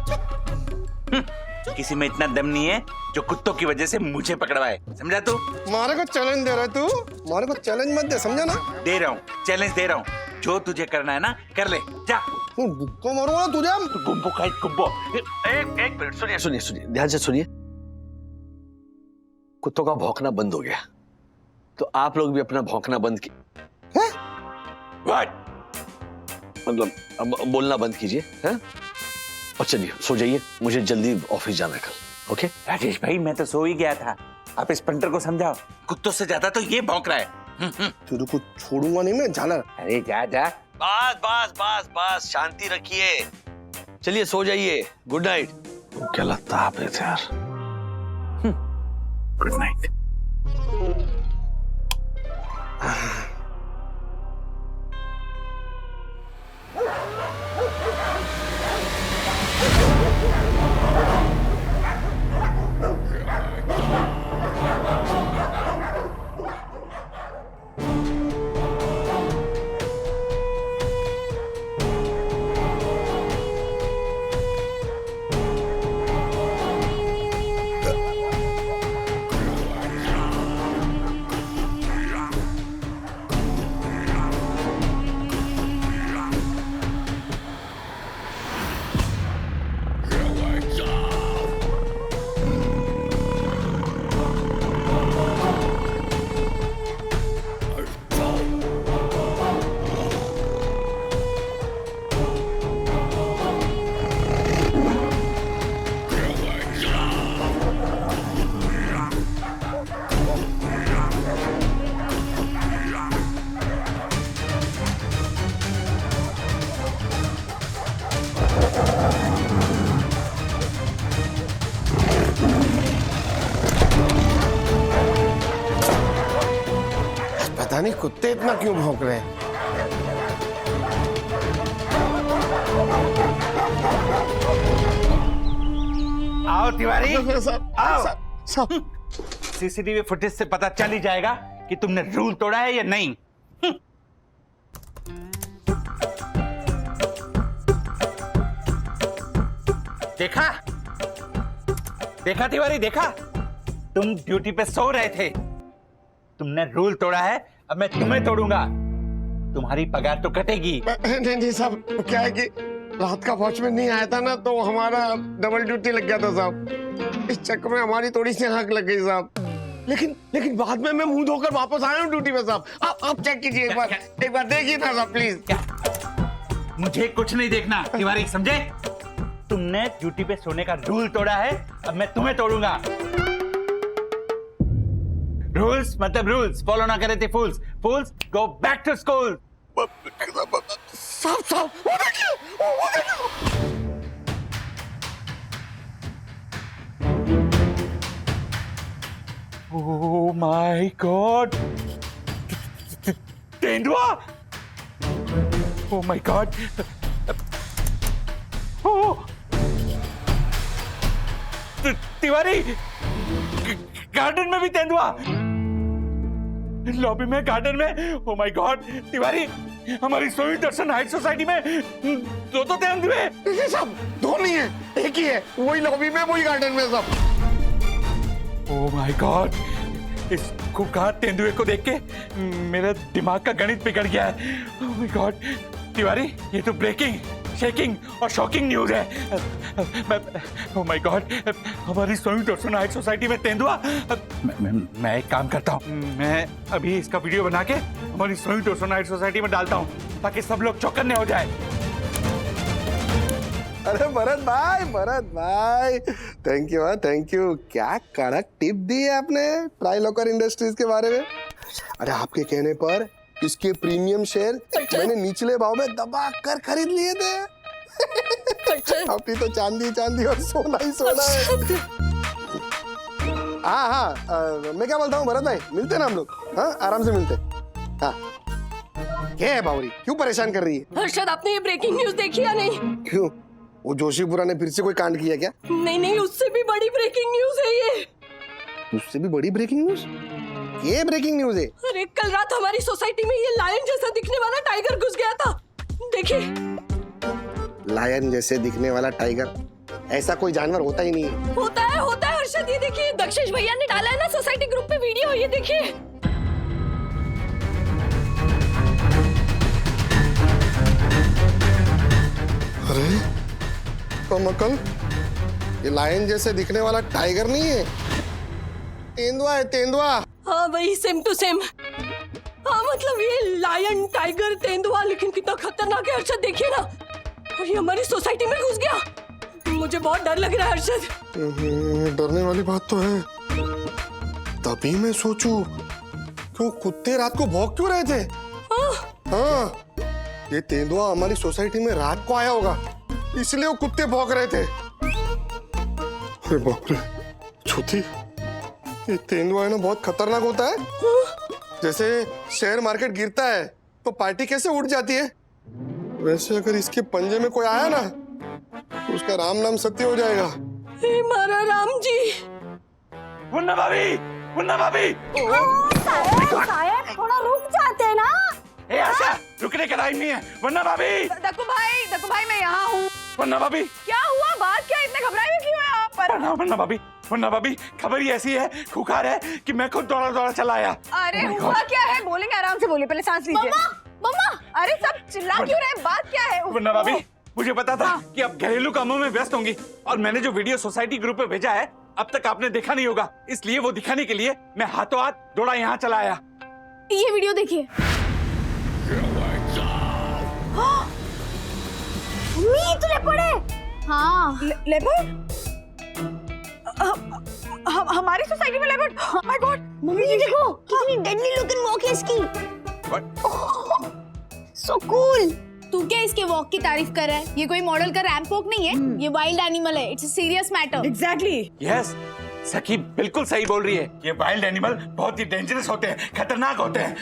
किसी में इतना दम नहीं है जो कुत्तों की वजह से मुझे पकड़वाए, समझा तू? मारे को चैलेंज दे रहा है तू? मारे को चैलेंज मत दे, समझा ना? दे रहा हूँ, चैलेंज दे रहा हूँ। जो तुझे करना है ना कर ले, जा। बुक्को मारूंगा ना तुझे। गुम्बो खाई गुम्बो। एक मिनट, सुनिए, ध्यान से सुनिए। कुत्तों का भौंकना बंद हो गया तो आप लोग भी अपना भौंकना बंद कीजिए। मतलब अब बोलना बंद कीजिए, हैं? और चलिए सो जाइए, मुझे जल्दी ऑफिस जाना है कल। ओके राजेश भाई, मैं तो सो ही गया था, आप इस पंटर को समझाओ। कुत्तों से ज्यादा तो ये भौंक रहा है। तेरे को छोड़ूंगा नहीं मैं झालर। अरे जा जा। बस शांति रखिए, चलिए सो जाइए। Good night. क्या लगता है आप थे यार? Good night. पता नहीं कुत्ते इतना क्यों भौंक रहे हैं। आओ तिवारी, आओ। साहब, सीसीटीवी फुटेज से पता चल ही जाएगा कि तुमने रूल तोड़ा है या नहीं। देखा देखा तिवारी, देखा? तुम ड्यूटी पे सो रहे थे, तुमने रूल तोड़ा है, अब मैं तुम्हें तोड़ूंगा। तुम्हारी पगार तो कटेगी। नहीं साहब, क्या है कि रात का वॉचमैन नहीं आया था ना तो हमारा डबल ड्यूटी लग गया था साहब। इस चक्कर में हमारी थोड़ी सी आंख लग गई साहब। लेकिन बाद में मैं मुंह धोकर वापस आया हूँ ड्यूटी पे साहब। आप चेक कीजिए एक बार देखिए ना साहब प्लीज। मुझे कुछ नहीं देखना तिवारी, समझे? तुमने ड्यूटी पे सोने का रूल तोड़ा है, अब मैं तुम्हें तोड़ूंगा। रूल्स मतलब रूल्स, फॉलो ना करे थे फूल्स। फूल्स गो बैक टू स्कूल। साहब ओह माय गॉड, तेंदुआ! ओह माय गॉड, तिवारी, गार्डन में भी तेंदुआ! लॉबी में, गार्डन में। ओ माय गॉड तिवारी, हमारी सोई दर्शन हाइट सोसाइटी में दो तो तेंदुए। ये सब दो नहीं है, एक ही है। वही लॉबी में, वही गार्डन में सब। ओ माय गॉड, इस खूंखार तेंदुए को देख के मेरा दिमाग का गणित बिगड़ गया है। ओ माय गॉड तिवारी, ये तो ब्रेकिंग, शेकिंग और शॉकिंग न्यूज है। ओ माय गॉड, हमारी सोई दर्शन हाइट सोसाइटी में तेंदुआ। मैं एक काम करता हूँ, मैं अभी इसका वीडियो बना के हमारी सोई दर्शन हाइट सोसाइटी में डालता हूँ ताकि सब लोग चौकन्ने हो जाए। अरे भरत भाई थैंक यू, थैंक यू। क्या कड़क टिप दी है आपने ट्राई लॉकर इंडस्ट्रीज के बारे में। अरे आपके कहने पर इसके प्रीमियम शेयर मैंने निचले भाव में दबा कर खरीद लिए थे। अभी तो चांदी चांदी और सोना ही सोना है। हाँ, मैं क्या बोलता हूँ भरत भाई, मिलते हैं ना हम लोग। हाँ, आराम से मिलते हैं। हाँ, क्या है बावरी, क्यों परेशान कर रही है? हर्षद, आपने ये ब्रेकिंग न्यूज देखी या नहीं? क्यों, वो जोशीपुरा ने फिर से कोई कांड किया क्या? नहीं, उससे भी बड़ी ब्रेकिंग न्यूज है ये। उससे भी बड़ी ब्रेकिंग न्यूज? ये ब्रेकिंग न्यूज है? अरे कल रात हमारी सोसाइटी में ये लायन जैसा दिखने वाला टाइगर घुस गया था। देखिए। लायन जैसे दिखने वाला टाइगर? ऐसा कोई जानवर होता ही नहीं है। होता है हर्षद, ये देखिए दक्षेश भैया ने डाला है ना सोसाइटी ग्रुप पे वीडियो, ये देखिए। अरे कमकल, ये लायन जैसे दिखने वाला टाइगर नहीं है, तेंदुआ है, तेंदुआ। हाँ वही, सेम टू सेम। हाँ मतलब ये लायन, टाइगर, तेंदुआ, लेकिन कितना खतरनाक है हर्षद, देखिए ना। और ये हमारी सोसाइटी में घुस गया। मुझे बहुत डर लग रहा है हर्षद। डरने वाली बात तो है। तभी मैं सोचूं क्यों कुत्ते रात को भौंक क्यों रहे थे। हाँ, ये तेंदुआ हमारी सोसाइटी में रात को आया होगा, इसलिए वो कुत्ते भौंक रहे थे। अरे बाप रे छोटी, ये तेंदुआ है ना बहुत खतरनाक होता है। जैसे शेयर मार्केट गिरता है तो पार्टी कैसे उठ जाती है, वैसे अगर इसके पंजे में कोई आया ना तो उसका राम नाम सत्य हो जाएगा। हे मारा राम जी। मुन्ना भाभी, मुन्ना भाभी। शायद थोड़ा रुक जाते ना। ए आशा, रुकने का टाइम नहीं है। मुन्ना भाभी। दक्कू भाई मैं यहाँ हूँ। मुन्ना भाभी। क्या हुआ, बात क्या, इतने घबराए हुए क्यों हैं आप पर? मुन्ना भाभी, खबर ही ऐसी है, खुखार है कि मैं खुद दौड़ा चला आया। अरे हुआ क्या है, बोलेंगे, आराम से बोलिए, पहले सांस लीजिए। मम्मा, अरे सब चिल्ला क्यों रहे, बात क्या है? मुन्ना भाभी, मुझे पता था कि आप घरेलू कामों में व्यस्त होंगी और मैंने जो वीडियो सोसाइटी ग्रुप पे भेजा है अब तक आपने देखा नहीं होगा, इसलिए वो दिखाने के लिए मैं हाथों हाथ दौड़ा यहाँ चला आया। ये वीडियो देखिए। तुले पड़े। हाँ लेपर्ड, हमारी सोसाइटी में leopard. Oh my God, mummy ये देखो कितनी डेडली लुकिंग वॉक है इसकी। So cool. तू क्या इसके वॉक की तारीफ कर रहा है? ये कोई मॉडल का रैंप वॉक नहीं है, ये वाइल्ड एनिमल है। It's a serious matter. Exactly. Yes, सखी बिल्कुल सही बोल रही है। ये वाइल्ड एनिमल बहुत ही डेंजरस होते हैं, खतरनाक होते हैं।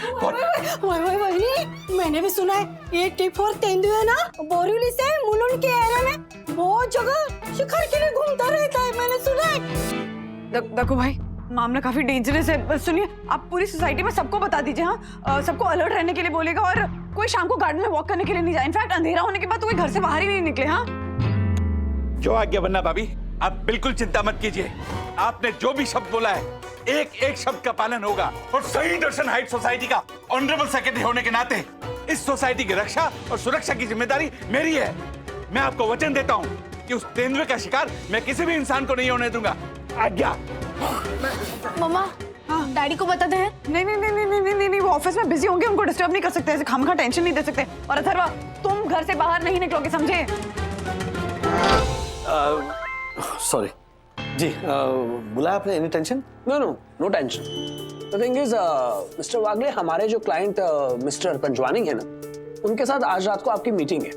वही मैंने भी सुना है ये टिप फॉर तेंदुआ ना बोरीवली से मुलुंड के एरिया में बहुत जगह शिकार के लिए घूमता रहता है, मैंने सुना है। दक्कू भाई, मामला काफी डेंजरस है। सुनिए, आप पूरी सोसाइटी में सबको बता दीजिए। हाँ, सबको अलर्ट रहने के लिए बोलेगा और कोई शाम को गार्डन में वॉक करने के लिए नहीं जाए। इनफैक्ट अंधेरा होने के बाद तो कोई घर से बाहर ही नहीं निकले। हाँ, जो आज्ञा बनना भाभी, आप बिल्कुल चिंता मत कीजिए। आपने जो भी शब्द बोला है एक एक शब्द का पालन होगा और सही दर्शन हाइट सोसाइटी का ऑनरेबल सेक्रेटरी होने के नाते इस सोसाइटी की रक्षा और सुरक्षा की जिम्मेदारी मेरी है। मैं आपको वचन देता हूँ कि उस तेंदुए का शिकार मैं किसी भी इंसान को नहीं होने दूंगा। आज्ञा। मम्मा, डैडी को बताते हैं? नहीं, वो ऑफिस में बिजी होंगे, उनको डिस्टर्ब नहीं कर सकते, ऐसे खामखा टेंशन नहीं दे सकते। और अथर्वा, तुम घर से बाहर नहीं निकलोगे, समझे? सॉरी जी, बुलाया आपने? Any tension? No tension. The thing is mister Wagle, हमारे जो क्लाइंट मिस्टर पंजवानी है ना, उनके साथ आज रात को आपकी मीटिंग है।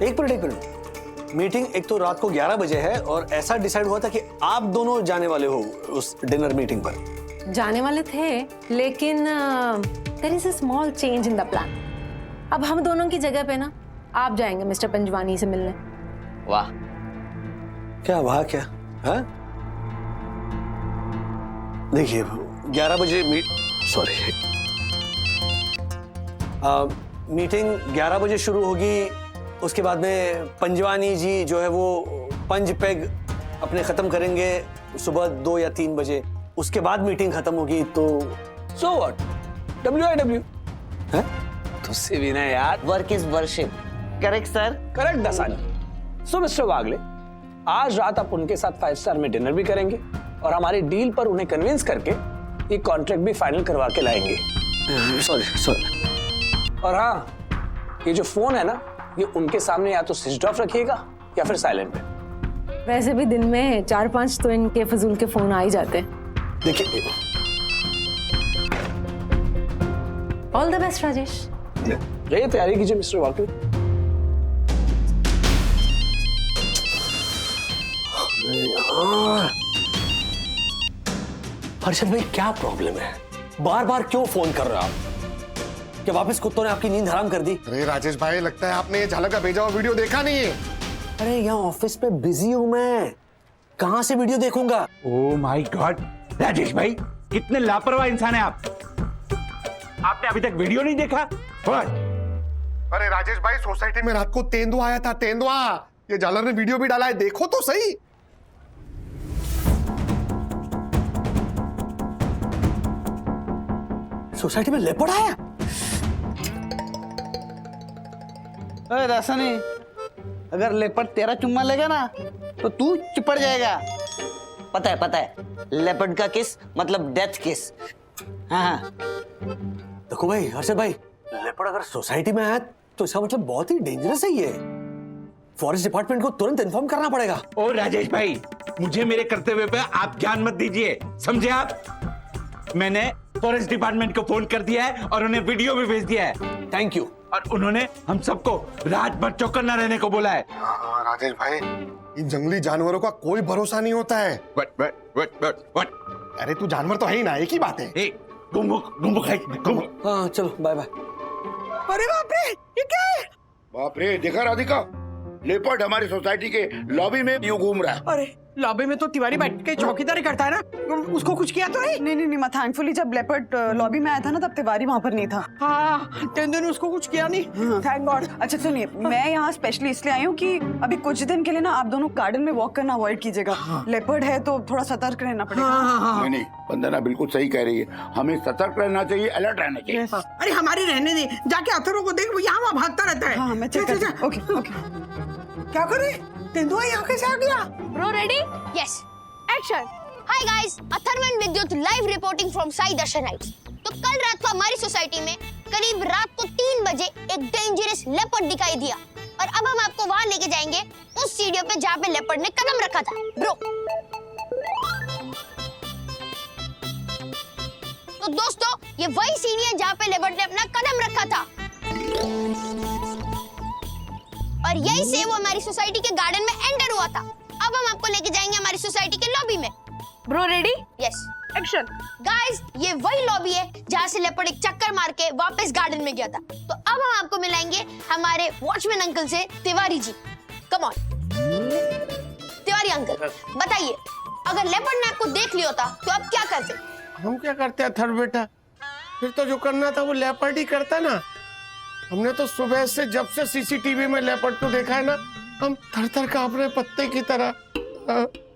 एक मिनट, मीटिंग एक तो रात को 11 बजे है और ऐसा डिसाइड हुआ था कि आप दोनों जाने वाले हो उस डिनर मीटिंग पर। जाने वाले थे, लेकिन there is a small change in the plan. अब हम दोनों की जगह पे ना आप जाएंगे मिस्टर पंजवानी से मिलने। वाह, क्या वाह क्या? हाँ? देखिए, 11 बजे मीटिंग 11 बजे शुरू होगी। उसके बाद में पंजवानी जी जो है वो पंज पेग अपने खत्म करेंगे सुबह 2 या 3 बजे। उसके बाद मीटिंग खत्म होगी तो सो व्हाट, WIW है तुझसे भी ना यार। Work is worship, correct sir? Correct Dasani. So mister Wagle, आज रात आप उनके साथ 5 स्टार में डिनर भी करेंगे और हमारी डील पर उन्हें कन्विंस करके ये कॉन्ट्रैक्ट भी फाइनल करवा के लाएंगे। सॉरी। और हाँ, ये जो फोन है ना, ये उनके सामने या तो स्विच ऑफ रखिएगा या फिर साइलेंट पे। वैसे भी दिन में 4-5 तो इनके फजूल के फोन आ ही जाते हैं। देखिए, ऑल द बेस्ट राजेश। ये तैयारी कीजिए मिस्टर वाकले। हर्षद भाई क्या प्रॉब्लम है? बार बार क्यों फोन कर रहे हो आप? क्या वापस कुत्तों ने आपकी नींद हराम कर दी? अरे राजेश भाई, लगता है आपने ये झालक का भेजा हुआ वीडियो देखा नहीं है। अरे यहाँ ऑफिस पे बिजी हूँ मैं, कहाँ से वीडियो देखूंगा? ओह माय गॉड, राजेश भाई कितने लापरवाह इंसान है आप। आपने अभी तक वीडियो नहीं देखा? What? अरे राजेश भाई, सोसाइटी में रात को तेंदुआ आया था, तेंदुआ। ये झालर ने वीडियो भी डाला है, देखो तो सही। सोसाइटी में लेपर्ड आया? अरे दसानी, अगर लेपर्ड तेरा चुम्मा लेगा ना तो तू चिपड़ जाएगा। पता है, लेपर्ड का किस मतलब डेथ किस। हाँ। देखो भाई हर्षद भाई, लेपर्ड अगर सोसाइटी में आया तो इसका मतलब बहुत ही डेंजरस है ये। फॉरेस्ट डिपार्टमेंट को तुरंत इन्फॉर्म करना पड़ेगा। ओ राजेश भाई, मुझे मेरे कर्तव्य पे आप ध्यान मत दीजिए, समझे आप? मैंने फॉरेस्ट डिपार्टमेंट को फोन कर दिया है और उन्हें वीडियो भी भेज दिया है। Thank you. और उन्होंने हम सबको रात भर चौकन्ना रहने को बोला है। हाँ राजेश भाई, इन जंगली जानवरों का कोई भरोसा नहीं होता है। What? अरे तू जानवर तो है ही ना, एक ही बात है। गुम्बुक। हाँ चलो बाय बाय। अरे बाप रे, ये क्या है? बाप रे, देखा राधिका, लेपर्ड हमारी सोसाइटी के लॉबी में यूं घूम रहा है। अरे लॉबी में तो तिवारी बैठ के चौकीदारी करता है ना, उसको कुछ किया तो नहीं? नहीं, मैं थैंकफुली जब लेपर्ड लॉबी में आया था ना तब तिवारी वहाँ पर नहीं था। हाँ, तेंदुए ने उसको कुछ किया नहीं, थैंक गॉड। अच्छा सुनिए, मैं यहाँ स्पेशली इसलिए आई हूँ कि अभी कुछ दिन के लिए ना आप दोनों गार्डन में वॉक करना अवॉइड कीजिएगा। लेपर्ड है तो थोड़ा सतर्क रहना पड़ेगा। नहीं, वंदना बिल्कुल सही कह रही है, हमें सतर्क रहना चाहिए, अलर्ट रहना चाहिए। अरे हमारी रहने दे, जाके अथर्व को देख, वो यहाँ वहाँ भागता रहता है। हाँ, मैं चेक करती हूँ। ओके। क्या करे? तेंदुआ यहाँ कैसे आ गया? Bro ready? Yes. Action. Hi guys, Atharva and Vidyut live reporting from Sai Darshan heights. तो कल रात को हमारी सोसाइटी में करीब रात को 3 बजे एक डेंजरस लेपर्ड दिखाई दिया और अब हम आपको वहाँ लेके जाएंगे उस सीढ़ियों पे जहाँ पे लेपर्ड ने कदम रखा था। ब्रो। तो दोस्तों, ये वही सीढ़ी है जहाँ पे लेपर्ड ने अपना कदम रखा था और यही से वो हमारी सोसाइटी के गार्डन में एंटर हुआ था। अब हम आपको लेके जाएंगे हमारी सोसाइटी के लॉबी में। Bro ready? Yes. Action. Guys, ये वही लॉबी है जहाँ से लेपर्ड एक चक्कर मार के वापस गार्डन में गया था। तो अब हम आपको मिलाएंगे हमारे वॉचमैन अंकल से, Tiwari ji. Come on Tiwari uncle, बताइए, अगर लेपर्ड ने आपको देख लिया होता तो आप क्या करते? हम क्या करते हैं अथर्व बेटा, फिर तो जो करना था वो लेपर्ड ही करता ना। हमने तो सुबह से जब से सीसीटीवी में लेपर्ड को देखा है ना, हम थर-थर कांप रहे पत्ते की तरह।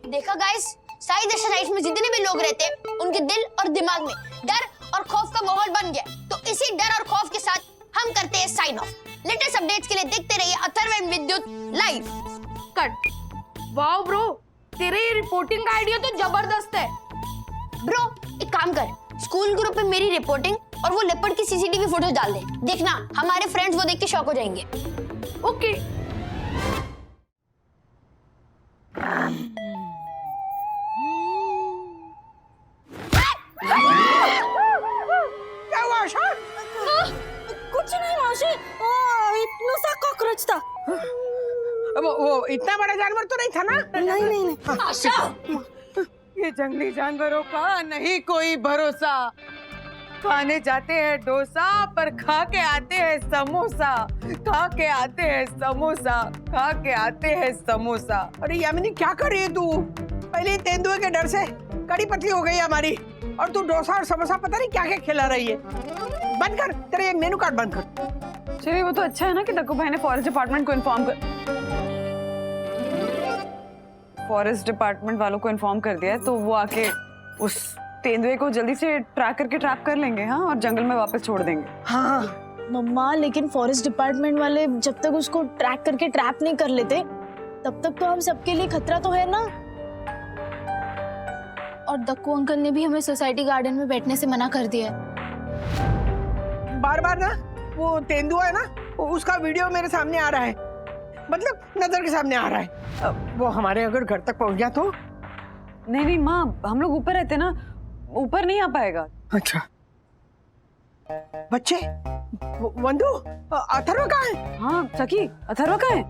देखा गाइस, साई दर्शन हाइट्स में जितने भी लोग रहते हैं उनके दिल और दिमाग में डर और खौफ का माहौल बन गया। तो इसी डर और खौफ के साथ हम करते हैं साइन ऑफ। लेटेस्ट अपडेट्स के लिए देखते रहिए Atharva and Vidyut live. Cut. Wow bro, तेरे ये रिपोर्टिंग का आइडिया तो जबरदस्त है। ब्रो, एक काम कर, स्कूल ग्रुप पे मेरी रिपोर्टिंग और वो लेपर्ड की सीसीटीवी फोटो डाल दे। देखना, हमारे फ्रेंड्स वो देख के शॉक हो जाएंगे। ओके। क्या हुआ आशा? कुछ नहीं मासी, इतना सा कॉकरोच था। वो इतना बड़ा जानवर तो नहीं था ना? नहीं। आशा, ये जंगली जानवरों का नहीं कोई भरोसा। खाने जाते हैं डोसा पर खा के आते हैं समोसा, खा के आते हैं समोसा, खा के आते हैं समोसा। अरे यामिनी, क्या कर रही है तू? पहले तेंदुए के डर से कड़ी पतली हो गई हमारी और तू डोसा और समोसा पता नहीं क्या क्या खिला रही है। बंद कर, तेरे ये मेनू कार्ड बंद कर। चलिए वो तो अच्छा है ना कि दक्कू भाई ने फॉरेस्ट डिपार्टमेंट को इन्फॉर्म कर दिया है, तो वो आके उस तेंदुए को जल्दी से ट्रैक करके ट्रैप कर लेंगे, हाँ, और जंगल में वापस छोड़ देंगे। हाँ मम्मा, लेकिन फॉरेस्ट डिपार्टमेंट वाले जब तक उसको ट्रैक करके ट्रैप नहीं कर लेते तब तक तो हम सबके लिए खतरा तो है ना। और दक्कू अंकल ने भी हमें सोसाइटी गार्डन में बैठने से मना कर दिया है। बार बार ना वो तेंदुआ है ना, उसका वीडियो मेरे सामने आ रहा है, मतलब नजर के सामने आ रहा है। वो हमारे अगर घर तक पहुंच गया तो? नहीं माँ, हम लोग ऊपर रहते ना, ऊपर नहीं आ पाएगा। अच्छा बच्चे, वंदु, अथर्व कहाँ है? हाँ सखी, अथर्व कहाँ है?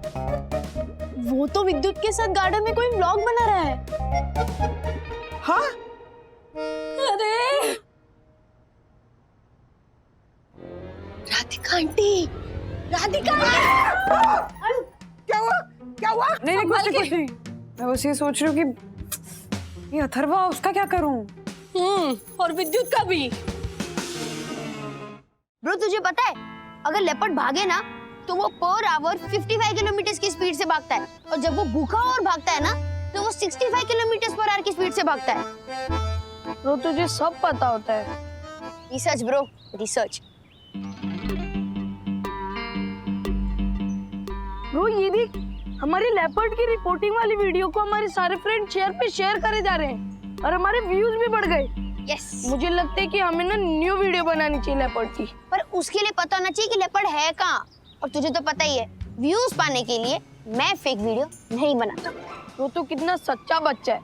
वो तो विद्युत के साथ गार्डन में कोई व्लॉग बना रहा है। हाँ? अरे राधिका आंटी, राधिका आंटी! क्या हुआ? क्या हुआ? नहीं कुछ नहीं। मैं बस ये सोच रही हूँ कि ये अथर्वा, उसका क्या करूँ? और विद्युत का भी। ब्रो तुझे पता है, अगर लेपर्ड भागे ना तो वो पर आवर 55 किलोमीटर की स्पीड से भागता है, और जब वो भूखा और भागता है ना तो वो 65 किलोमीटर पर आवर की स्पीड से भागता है। ब्रो तुझे सब पता होता है। Research bro, research. ब्रो ये देख, हमारी लेपर्ड की रिपोर्टिंग वाली वीडियो को हमारे सारे फ्रेंड शेयर करे जा रहे हैं और हमारे व्यूज भी बढ़ गए। यस, मुझे लगता है कि हमें ना न्यू वीडियो बनानी चाहिए लेपर्ड की। पर उसके लिए पता होना चाहिए कि लेपर्ड है कहाँ, और तुझे तो पता ही है व्यूज पाने के लिए मैं फेक वीडियो नहीं बनाता। वो तो कितना सच्चा बच्चा है।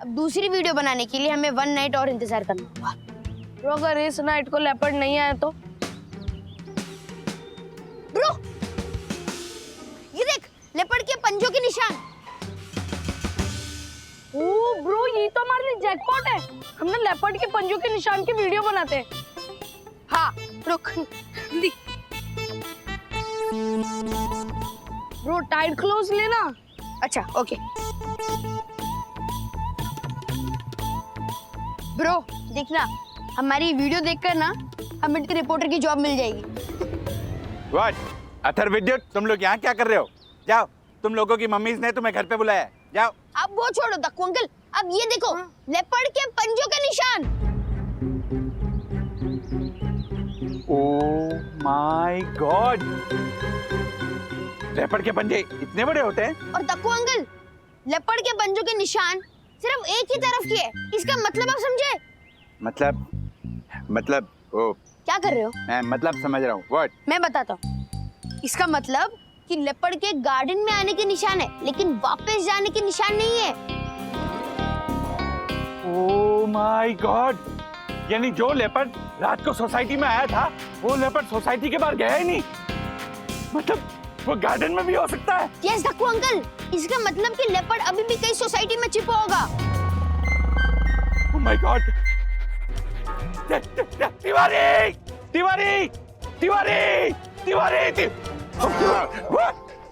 अब दूसरी वीडियो बनाने के लिए हमें 1 नाइट और इंतजार करना होगा। ब्रो अगर इस नाइट को लेपर्ड नहीं आया तो? ब्रो ये देख, लेपर्ड के पंजों के निशान। ओ ब्रो, ये तो हमारे लिए जैकपॉट है। हम ना लेपर्ड के पंजों के निशान की वीडियो बनाते हैं। हाँ रुक, दी ब्रो, टाइट क्लोज लेना। अच्छा ओके। ब्रो देखना, हमारी वीडियो देखकर ना हमें रिपोर्टर की जॉब मिल जाएगी। व्हाट? अथर्व, विद्युत, तुम लोग यहाँ क्या कर रहे हो? जाओ, तुम लोगों की मम्मीज ने तुम्हें घर पे बुलाया है, जाओ। अब वो छोड़ो दक्कू अंकल, अब ये देखो लेपर्ड के पंजों के निशान। ओह माय गॉड, लेपर्ड के पंजे इतने बड़े होते हैं? और दक्कू अंकल, लेपर्ड के पंजों के निशान सिर्फ एक ही तरफ के है। इसका मतलब आप समझे? मतलब ओ, क्या कर रहे हो? मैं मतलब समझ रहा हूँ। व्हाट? मैं बताता हूँ। इसका मतलब कि लेपर्ड के गार्डन में आने के निशान है, लेकिन वापस जाने के निशान नहीं है। ओह माय गॉड, यानी जो लेपर्ड रात को सोसाइटी में आया था वो लेपर्ड सोसाइटी के बाहर गया ही नहीं, मतलब वो गार्डन में भी हो सकता है। यस दक्कू अंकल, इसका मतलब कि लेपर्ड अभी भी कहीं सोसाइटी में छिपा होगा। Oh my god, Tiwari Tiwari Tiwari Tiwari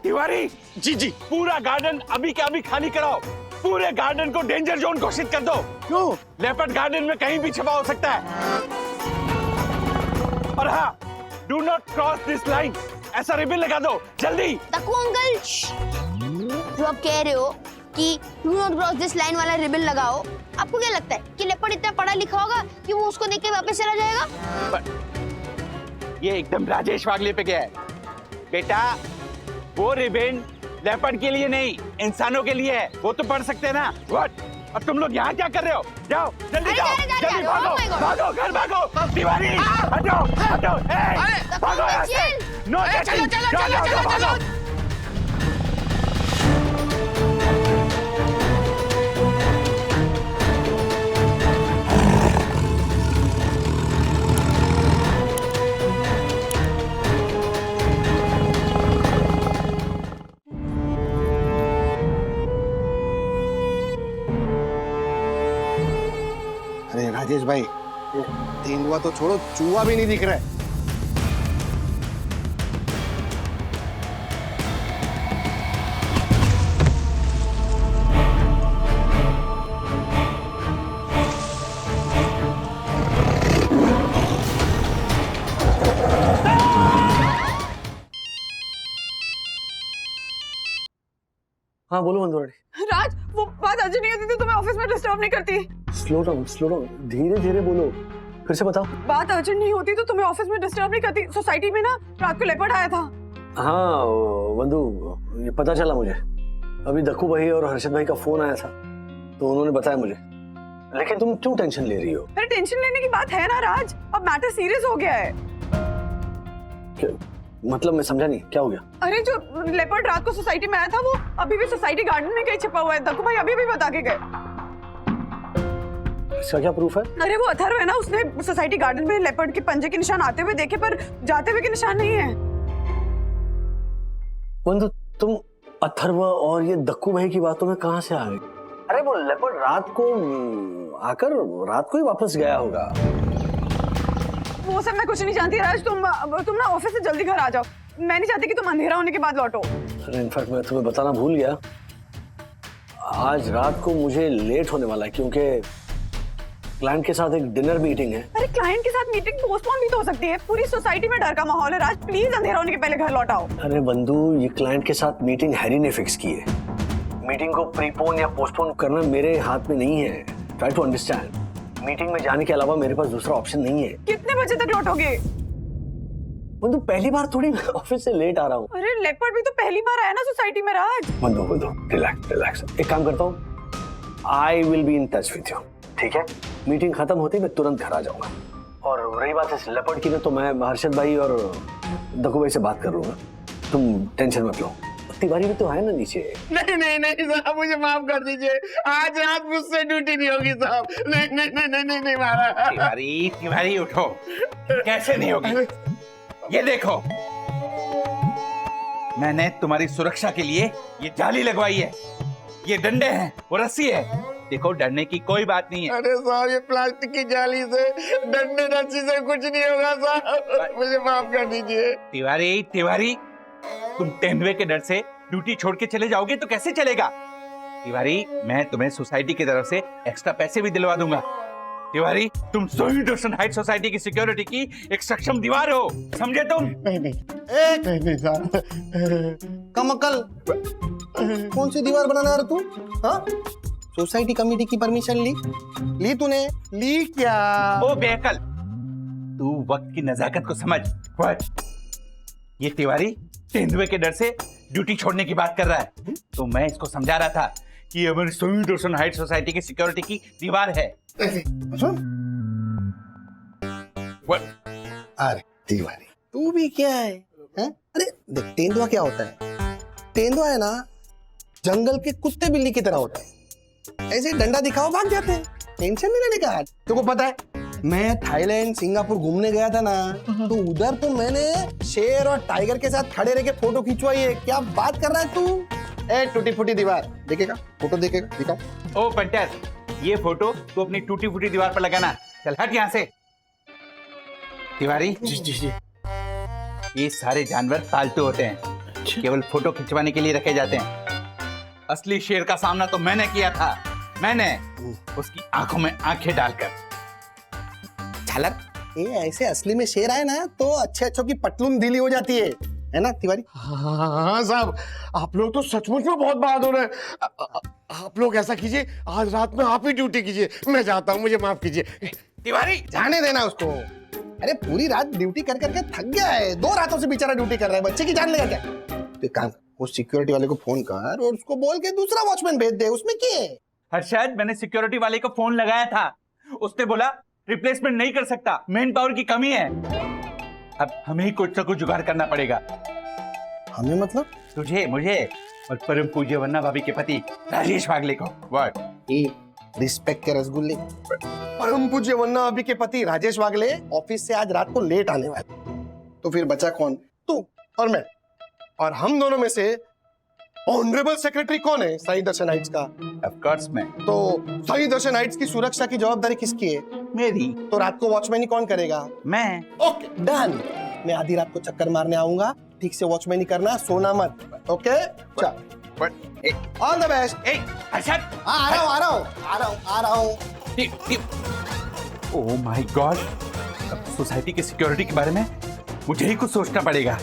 Tiwari, जी जी, पूरा गार्डन अभी के अभी खाली कराओ। पूरे गार्डन को डेंजर जोन घोषित कर दो। क्यों? लेपर्ड गार्डन में कहीं भी छिपा हो सकता है। और हाँ, do not cross this line, ऐसा रिबन लगा दो जल्दी। दक्कू अंकल, जो आप कह रहे हो कि do not cross this line वाला रिबन लगाओ, आपको क्या लगता है कि लेपर्ड इतना पढ़ा लिखा होगा कि वो उसको देख के वापस चला जाएगा? ये एकदम राजेश वागले पे गया है। बेटा, वो रिबन लेपर्ड के लिए नहीं, इंसानों के लिए है, वो तो पढ़ सकते हैं ना। व्हाट? अब तुम लोग यहाँ क्या कर रहे हो? जाओ जल्दी, जाओ जल्दी, भागो भागो, घर भागो। तिवारी हटो हटो, भागो यहाँ से। नो, चलो भागो। अरे राजेश भाई, तेंदुआ तो छोड़ो, चूहा भी नहीं दिख रहा है। हाँ बोलो मंदोराड़ी। राज, वो बात अर्जेंट नहीं होती तो तुम्हें ऑफिस में डिस्टर्ब नहीं करती। स्लो डाउन, धीरे धीरे बोलो, फिर से बताओ। बात अर्जेंट नहीं होती तो तुम्हें ऑफिस में डिस्टर्ब नहीं करती। सोसाइटी में ना रात को लेपर्ड आया था। हाँ बंधु, ये पता चला मुझे। अभी दक्कू भाई और हर्षद भाई का फोन आया था तो उन्होंने बताया मुझे। लेकिन तुम क्यों टेंशन ले रही हो? अरे टेंशन लेने की बात है ना राज, अब मैटर सीरियस हो गया है। मतलब मैं समझा नहीं, क्या हो गया? अरे जो लेपर्ड रात को सोसाइटी में आया था वो अभी भी सोसाइटी गार्डन में कहीं छिपा हुआ है। दक्कू भाई अभी भी बता के गए। इसका क्या प्रूफ है? अरे वो अथर्व है ना, उसने सोसाइटी गार्डन में लेपर्ड के पंजे के निशान आते हुए देखे पर जाते हुए के निशान नहीं है। बंधु, तुम अथर्व और ये दक्कू भाई की बातों में कहां से आ गई? अरे वो लेपर्ड रात को आकर रात को ही वापस गया होगा। वो सब मैं कुछ नहीं जानती राज, तुम ना ऑफिस से जल्दी घर आ जाओ। मैं नहीं चाहती कि तुम अंधेरा होने के बाद लौटो। अरे इनफैक्ट मैं तुम्हें बताना भूल गया, आज रात को मुझे लेट होने वाला है क्योंकि क्लाइंट के साथ एक डिनर मीटिंग है। अरे क्लाइंट के साथ मीटिंग पोस्टपोन भी तो हो सकती है। पूरी सोसाइटी में डर का माहौल है राज, प्लीज अंधेरा होने के पहले घर लौट आओ। अरे बंधु, ये क्लाइंट के साथ मीटिंग हैरी ने फिक्स की है। मीटिंग को प्रीपोन या पोस्टपोन करना मेरे हाथ में नहीं है। Try to understand. मीटिंग में जाने के अलावा मेरे पास दूसरा ऑप्शन नहीं है। कितने बजे तक लौटोगे? बंधु, पहली बार थोड़ी मैं ऑफिस से लेट आ रहा हूँ। अरे लेपर्ड भी तो पहली बार आया ना सोसाइटी में राज। बंधु रिलैक्स। एक काम करता हूँ, I will be in touch with you, ठीक है? मीटिंग खत्म होती मैं तुरंत घर आ जाऊंगा। और रही बात इस लेपर्ड की ना, तो मैं हर्षद भाई और दक्कू भाई से बात कर लूंगा, तुम टेंशन मत लो। तिवारी भी तो है ना नीचे। नहीं साहब, मुझे माफ कर दीजिए, आज रात मुझसे ड्यूटी नहीं होगी साहब। नहीं मारा। तिवारी उठो। कैसे नहीं होगी? ये देखो, मैंने तुम्हारी सुरक्षा के लिए ये जाली लगवाई है, ये डंडे हैं, वो रस्सी है। देखो, डरने की कोई बात नहीं है। अरे साहब, ये प्लास्टिक की जाली से, डंडे रस्सी से कुछ नहीं होगा साहब, मुझे माफ कर दीजिए। तिवारी, तुम तेंदुए के डर से ड्यूटी छोड़ के चले जाओगे तो कैसे चलेगा? तिवारी, मैं तुम्हें सोसाइटी की तरफ से एक्स्ट्रा पैसे भी दिलवा दूंगा। तिवारी, तुम सोई दर्शन हाइट सोसाइटी की सिक्योरिटी की एक सक्षम दीवार हो, समझे तुम? नहीं साहब। कमकल, कौन सी दीवार बनाना है तू? हाँ, सोसाइटी कमेटी की परमिशन ली तूने? ली क्या? ओ बेअकल, तू वक्त की नजाकत को समझ। ये तिवारी तेंदुए के डर से ड्यूटी छोड़ने की बात कर रहा है, तो मैं इसको समझा रहा था कि ये हमारी सोई दर्शन हाइट सोसाइटी की सिक्योरिटी की दीवार है। अरे तिवारी, तू भी क्या है? अरे देख, तेंदुआ क्या होता है? तेंदुआ है ना, जंगल के कुत्ते बिल्ली की तरह होता है। ऐसे डंडा दिखाओ भाग जाते हैं, टेंशन नहीं लेने का। तुमको पता है, मैं थाईलैंड सिंगापुर घूमने गया था ना, तो उधर तो मैंने शेर और टाइगर के साथ खड़े रह के फोटो खिंचवाई है। क्या बात कर रहा है तू? ए टूटी फूटी दीवार देखेगा? फोटो देखेगा? दिखाओ। ओ पंटर, ये फोटो तू अपनी टूटी फूटी दीवार पर लगाना। चल हट यहाँ से। तिवारी जी, ये सारे जानवर पालतू होते हैं, केवल फोटो खिंचवाने के लिए रखे जाते हैं। असली शेर का सामना तो मैंने किया था, मैंने उसकी आंखों में आंखें डालकर। झलक, ये ऐसे असली में शेर आए ना तो अच्छे की पटलून ढीली हो जाती है ना तिवारी? हाँ साहब, आप लोग तो सचमुच में बहुत बहादुर हैं। आप लोग ऐसा कीजिए, आज रात में आप ही ड्यूटी कीजिए, मैं जाता हूँ, मुझे माफ कीजिए। तिवारी, जाने देना उसको। अरे पूरी रात ड्यूटी कर करके थक गया है, 2 रातों से बेचारा ड्यूटी कर रहा है, बच्चे की जान लेगा क्या? तो काम, उस सिक्योरिटी वाले को फोन कर और उसको बोल के दूसरा वॉचमैन भेज दे, उसमें क्या है? हर्षद, मैंने सिक्योरिटी वाले को फोन लगाया था, उसने बोला रिप्लेसमेंट नहीं कर सकता, मैन पावर की कमी है। अब हमें ही कुछ ना कुछ जुगाड़ करना पड़ेगा। हमें मतलब? तुझे, मुझे और परम पूज्य वन्ना भाभी के पति राजेश वागले को। व्हाट? रिस्पेक्ट के रसगुल्ले। परम पूज्य वन्ना भाभी के पति राजेश वागले ऑफिस से आज रात को लेट आने वाले, तो फिर बचा कौन? तू और मैं। और हम दोनों में से ऑनरेबल सेक्रेटरी कौन है साई दर्शन हाइट्स का? ऑफ कोर्स मैं। तो साई दर्शन हाइट्स की सुरक्षा की जवाबदारी किसकी है? मेरी। तो रात को वॉचमैन कौन करेगा? मैं। Okay done. मैं आधी रात को चक्कर मारने आऊंगा, ठीक से वॉचमैन करना, सोना मत। ओके चल, ऑल द बेस्ट। हर्षद, आ रहा हूँ। ओह माय गॉड, अब सोसाइटी की सिक्योरिटी के बारे में मुझे ही कुछ सोचना पड़ेगा।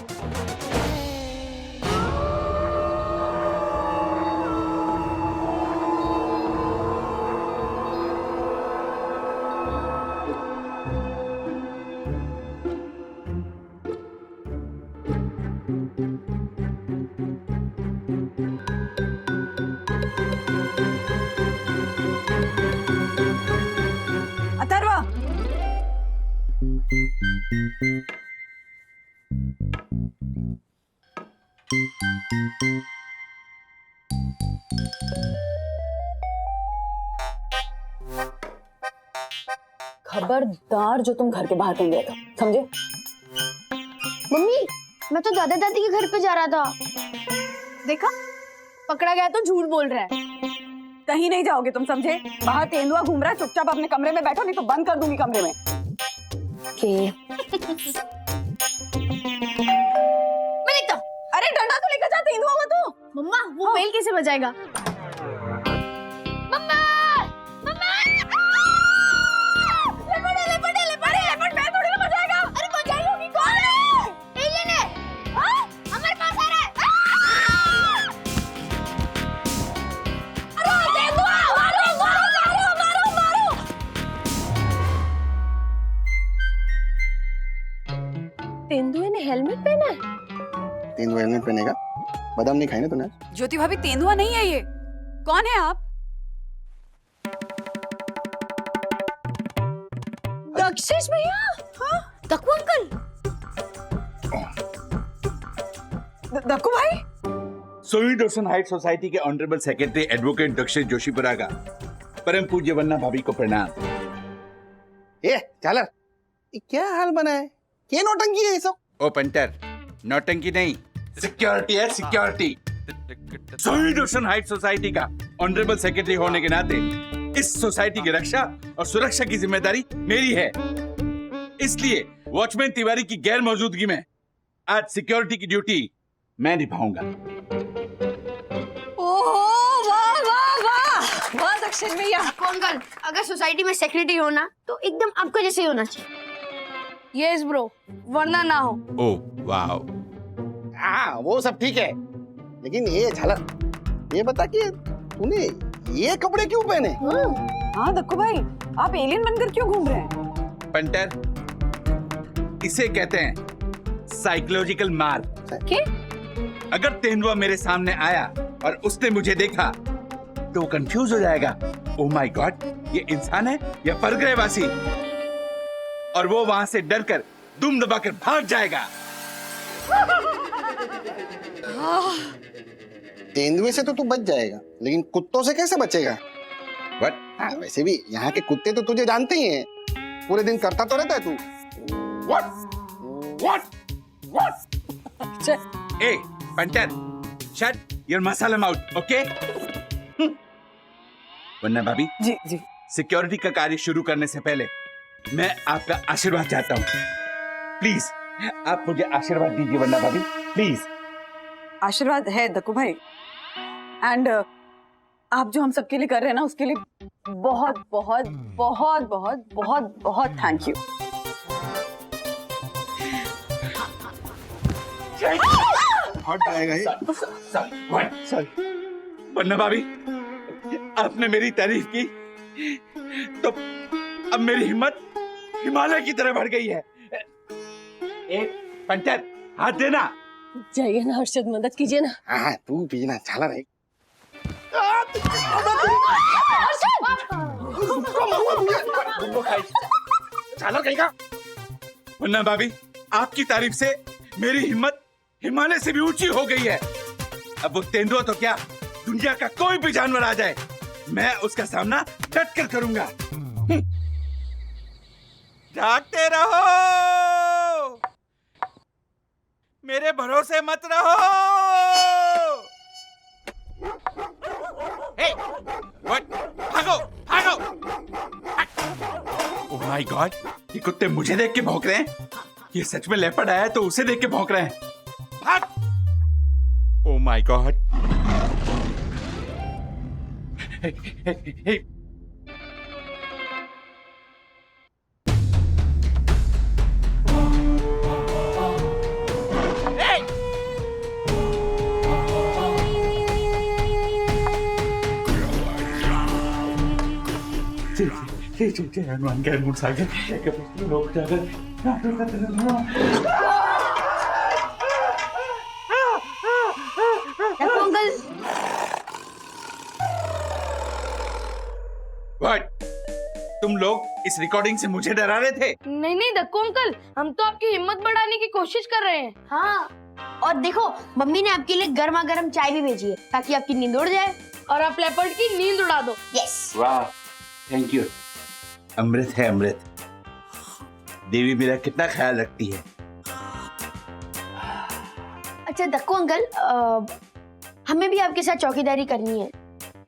खबरदार जो तुम घर के बाहर कहीं गए थे, समझे? मम्मी मैं तो दादा दादी के घर पे जा रहा था। देखा, पकड़ा गया तो झूठ बोल रहा है। कहीं नहीं जाओगे तुम, समझे? बाहर तेंदुआ घूम रहा है, चुपचाप अपने कमरे में बैठो, नहीं तो बंद कर दूंगी कमरे में। मैं देखता हूँ। अरे डंडा तो लेकर जा, तेंदुआ हुआ तू। मम्मा वो बेल कैसे बजाएगा? मम्मा मम्मा लेपर्ड मैं थोड़ी ना बजाएगा। अरे बजाएगी कौन है? एलियन है। हमारे पास आ रहा है। अरे तेंदुआ, मारो मारो मारो मारो मारो। तेंदुए ने हेलमेट पहना है। तेंदुआ हेलमेट पहनेगा? बादाम नहीं खाए ना तूने? ज्योति भाभी, तेंदुआ नहीं है ये। कौन है आप? दक्षेश भैया। हाँ दक्कू अंकल। दक्कू भाई। सोई दर्शन हाइट सोसाइटी के honourable secretary advocate Dakshesh Joshipura का परम पूज्य वन्ना भाभी को प्रणाम। ए झालर, ये क्या हाल बना है? क्या नौटंकी है ये सब? ओ पंटर, नौटंकी नहीं, सिक्योरिटी है सिक्योरिटी। सोई दर्शन हाइट सोसाइटी का ऑनरेबल सेक्रेटरी होने के नाते इस सोसाइटी की रक्षा और सुरक्षा की जिम्मेदारी मेरी है। इसलिए वॉचमैन तिवारी की गैर मौजूदगी में आज सिक्योरिटी की ड्यूटी मैं निभाऊंगा। ओहो, वाह वाह वाह वाह दक्षेश भैया। अंकल अगर सोसाइटी में सेक्रेटरी होना तो एकदम आपको जैसे ही होना चाहिए। यस ब्रो, वरना ना हो। Oh wow. हाँ वो सब ठीक है, लेकिन ये झालर, ये बता कि तूने ये कपड़े क्यों पहने? हाँ दक्कू भाई, आप एलियन बनकर क्यों घूम रहे हैं? पंटर, इसे कहते हैं साइकोलॉजिकल मार। क्या? अगर तेंदुआ मेरे सामने आया और उसने मुझे देखा तो वो कंफ्यूज हो जाएगा। ओह माय गॉड, ये इंसान है या परग्रहवासी? और वो वहां से डरकर दुम दबाकर भाग जाएगा। तेंदुए से तो तू बच जाएगा, लेकिन कुत्तों से कैसे बचेगा? What? हाँ, वैसे भी यहाँ के कुत्ते तो तुझे जानते ही हैं, पूरे दिन करता तो रहता है तू। What? What? What? Hey, punter, shut your masala mouth, okay? वन्ना भाभी, जी जी। सिक्योरिटी का कार्य शुरू करने से पहले मैं आपका आशीर्वाद चाहता हूँ। प्लीज आप मुझे आशीर्वाद दीजिए वन्ना भाभी, प्लीज। आशीर्वाद है दक्कू भाई, एंड आप जो हम सबके लिए कर रहे हैं ना, उसके लिए बहुत बहुत बहुत बहुत बहुत बहुत थैंक यू। हट जाएगा ये। सॉरी वन्ना भाभी, आपने मेरी तारीफ की तो अब मेरी हिम्मत हिमालय की तरह बढ़ गई है। एक पंटर, हाथ देना। जाइए ना हर्षद, मदद कीजिए ना। हाँ तू पीना, झालर है। झालर कहेगा। वन्ना भाभी, आपकी तारीफ से मेरी हिम्मत हिमालय से भी ऊंची हो गई है। अब वो तेंदुआ तो क्या, दुनिया का कोई भी जानवर आ जाए, मैं उसका सामना डट कर करूंगा। जागते रहो, मेरे भरोसे मत रहो। हे, व्हाट? भागो, भागो! ओह माय गॉड, ये कुत्ते मुझे देख के भौंक रहे हैं। ये सच में लेपर्ड आया है तो उसे देख के भौंक रहे हैं। भाग! Oh my god! हे, हनुमान के हनुमान सागर लोग जाकर अंकल व्हाट? तुम लोग इस रिकॉर्डिंग से मुझे डरा रहे थे? नहीं नहीं दक्कू अंकल, हम तो आपकी हिम्मत बढ़ाने की कोशिश कर रहे हैं। हाँ, और देखो मम्मी ने आपके लिए गर्मा गर्म चाय भी भेजी है ताकि आपकी नींद उड़ जाए और आप लेपर्ड की नींद उड़ा दो। यस। वाह, थैंक यू। अमृत है अमृत। देवी मेरा कितना ख्याल रखती है। अच्छा दक्कू अंकल, हमें भी आपके साथ चौकीदारी करनी है।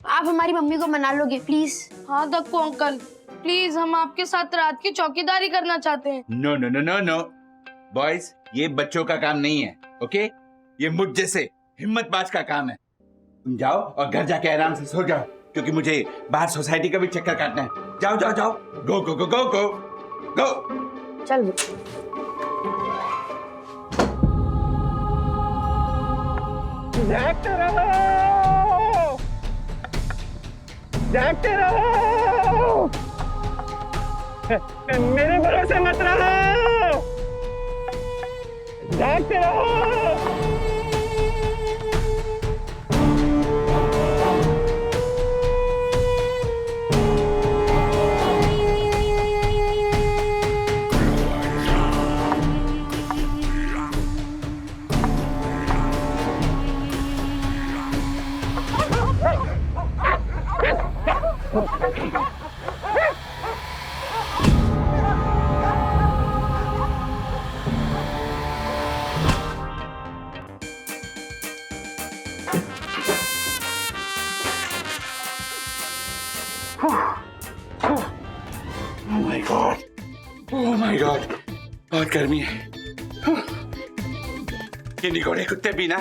आप हमारी मम्मी को मना लोगे प्लीज? हाँ दक्कू अंकल, प्लीज हम आपके साथ रात की चौकीदारी करना चाहते हैं। No no no no no boys, ये बच्चों का काम नहीं है, ओके? ये मुझ जैसे हिम्मतबाज का काम है। तुम जाओ और घर जाके आराम से सो जाओ, क्योंकि मुझे बाहर सोसाइटी का भी चक्कर काटना है। जाओ जाओ जाओ, गो गो गो गो गो गो। चल जागते रहो, जागते रहो, मेरे भरोसे मत रहो, जागते रहो। ओह माय गॉड, बहुत गर्मी है। ये निगोड़े कुत्ते भी ना।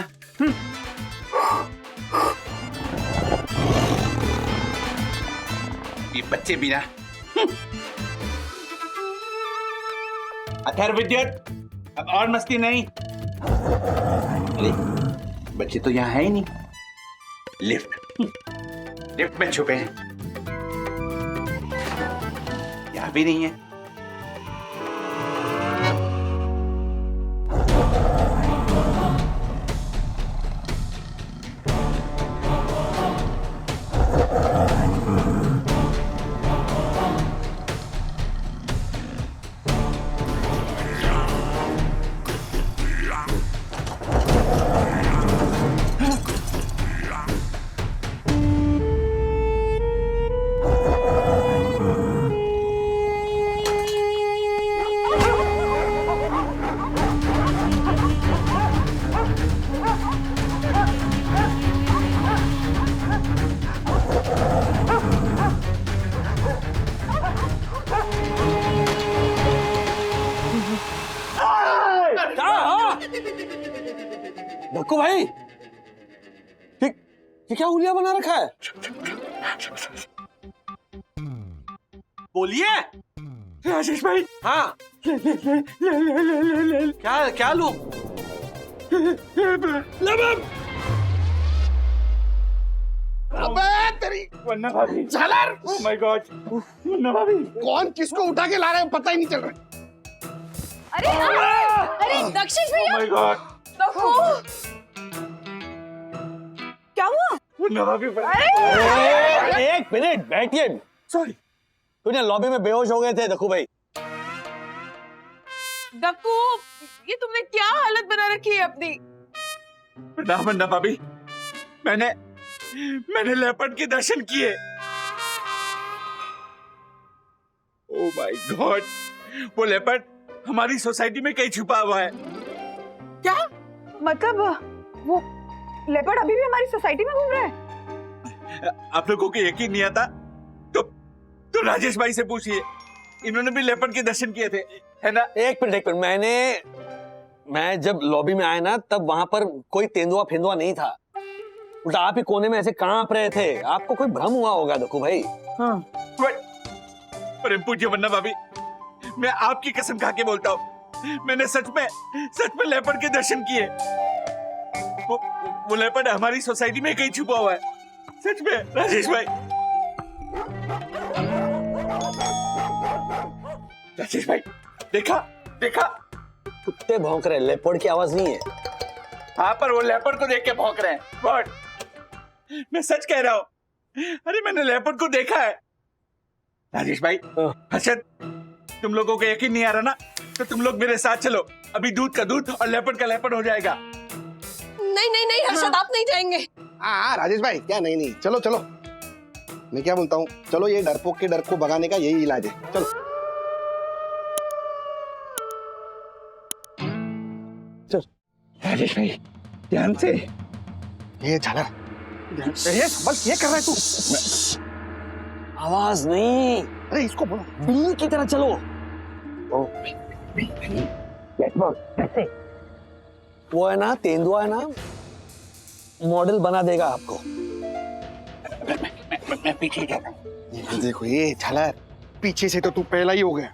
ये बच्चे भी ना। अथर्व विद्युत, अब और मस्ती नहीं। अरे बच्चे तो यहाँ है ही नहीं। लिफ्ट में छुपे हैं, यहाँ भी नहीं है। धक्कू भाई, ये क्या उलिया बना रखा है? बोलिए राजेश भाई। हाँ, क्या क्या लूं? अबे तेरी वन्ना भाभी, झालर! ओह माय गॉड, वन्ना भाभी। कौन किसको उठा के ला रहे हैं पता ही नहीं चल रहा। अरे दक्षिश भैया, ओह माय गॉड, दक्कू क्या हुआ? वन्ना भाभी। एक मिनट बैठिए। सॉरी, तूने लॉबी में बेहोश हो गए थे दक्कू भाई। दक्कू, ये तुमने क्या हालत बना रखी है अपनी? वन्ना भाभी, मैंने लेपर्ड के दर्शन किए। ओह माय गॉड, वो लेपर्ड हमारी सोसाइटी में कहीं छुपा हुआ है। क्या मतलब? वो लेपर्ड अभी भी हमारी सोसाइटी में घूम रहा है? आप लोगों को यकीन नहीं आता तो राजेश भाई से पूछिए, इन्होंने भी लेपर्ड के दर्शन किए थे, है ना? एक मिनट, मैं जब लॉबी में आया ना, तब वहां पर कोई तेंदुआ फेंदुआ नहीं था। उल्टा आप ही कोने में ऐसे कांप रहे थे। आपको कोई भ्रम हुआ होगा दक्कू भाई। हाँ। पर पूज्य वन्ना भाभी, मैं आपकी कसम खा के बोलता हूँ, मैंने सच में लेपर्ड के दर्शन किए। वो लेपर्ड हमारी सोसाइटी में कहीं छुपा हुआ है, सच में राजेश भाई। राजेश भाई, देखा? कुत्ते भौंक रहे, लेपर्ड की आवाज नहीं है। हाँ, पर वो लेपर्ड को देख के भौंक रहे हैं। बट मैं सच कह रहा हूँ, अरे मैंने लेपर्ड को देखा है। राजेश भाई, हर्षद, तुम लोगों को यकीन नहीं आ रहा ना, तो तुम लोग मेरे साथ चलो। अभी दूध का दूध और लेपर्ड का लेपर्ड हो जाएगा। नहीं नहीं नहीं हर्षद, आप नहीं जाएंगे। हाँ राजेश भाई, क्या नहीं नहीं, चलो चलो। मैं क्या बोलता हूँ, चलो ये डरपोक के डर को भगाने का यही इलाज है, चलो। राजेश भाई, ध्यान से। ये झालर, ये संभल, ये कर रहा है तू। आवाज नहीं, अरे इसको बोलो। बिल्ली की तरह चलो। वो है ना, तेंदुआ है ना, मॉडल बना देगा आपको। मैं पीछे जाता हूँ। ये देखो ये झालर, पीछे से तो तू पहला ही हो गया।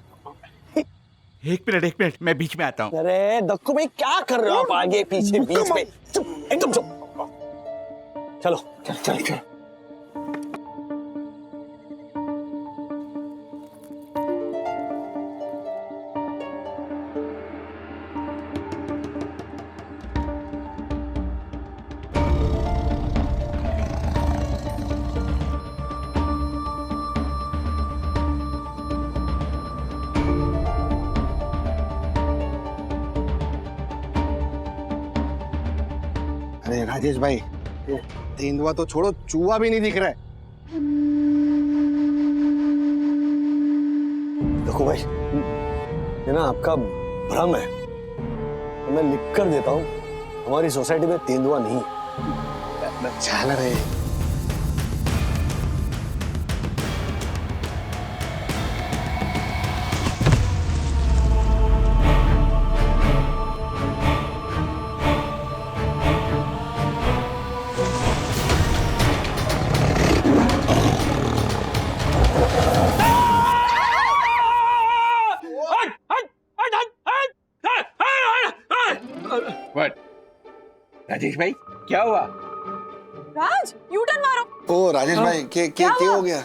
एक मिनट, मैं बीच में आता हूँ। अरे दक्कू भाई, क्या कर रहे हो आप? आगे पीछे बीच में, चुप, एकदम चुप। चलो चल चल चल। अरे राजेश भाई, तेंदुआ तो छोड़ो, चूहा भी नहीं दिख रहा है। देखो भाई, ये ना आपका भ्रम है। तो मैं लिख कर देता हूँ, हमारी सोसाइटी में तेंदुआ नहीं। झालर है। What? राजेश भाई, क्या हुआ? राज, यू टर्न मारो। ओ राजेश भाई, क्या हो गया?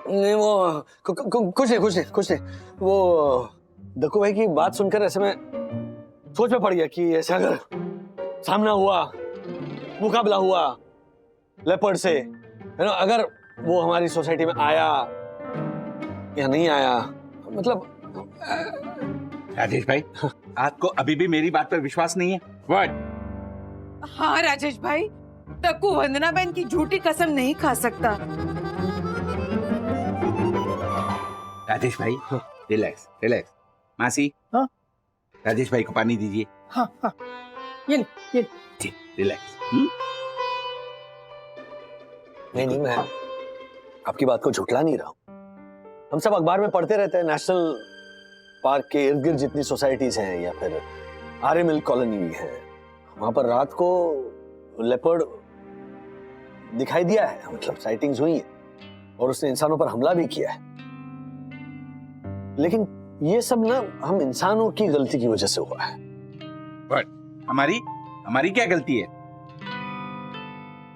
नहीं वो कुछ नहीं। वो दक्कू भाई की बात सुनकर ऐसे में सोच में पड़ गया कि ऐसे अगर सामना हुआ, मुकाबला हुआ लेपर्ड से, है ना, अगर वो हमारी सोसाइटी में आया या नहीं आया, मतलब। राजेश भाई, आपको अभी भी मेरी बात पर विश्वास नहीं है? What? हाँ राजेश भाई, दक्कू वंदना बहन की झूठी कसम नहीं खा सकता। राजेश भाई, रिलैक्स। मासी, हाँ? राजेश भाई को पानी दीजिए। हाँ हाँ, ये जी, रिलैक्स। नहीं, मैं आपकी बात को झुठला नहीं रहा हूं। हम सब अखबार में पढ़ते रहते हैं, नेशनल पार्क के इर्द गिर्द जितनी सोसाइटीज हैं या फिर आर्य मिल कॉलोनी भी है, वहां पर रात को लेपर्ड दिखाई दिया है, मतलब साइटिंग्स हुई है, और उसने इंसानों पर हमला भी किया है। लेकिन ये सब ना हम इंसानों की गलती की वजह से हुआ है। What? हमारी क्या गलती है?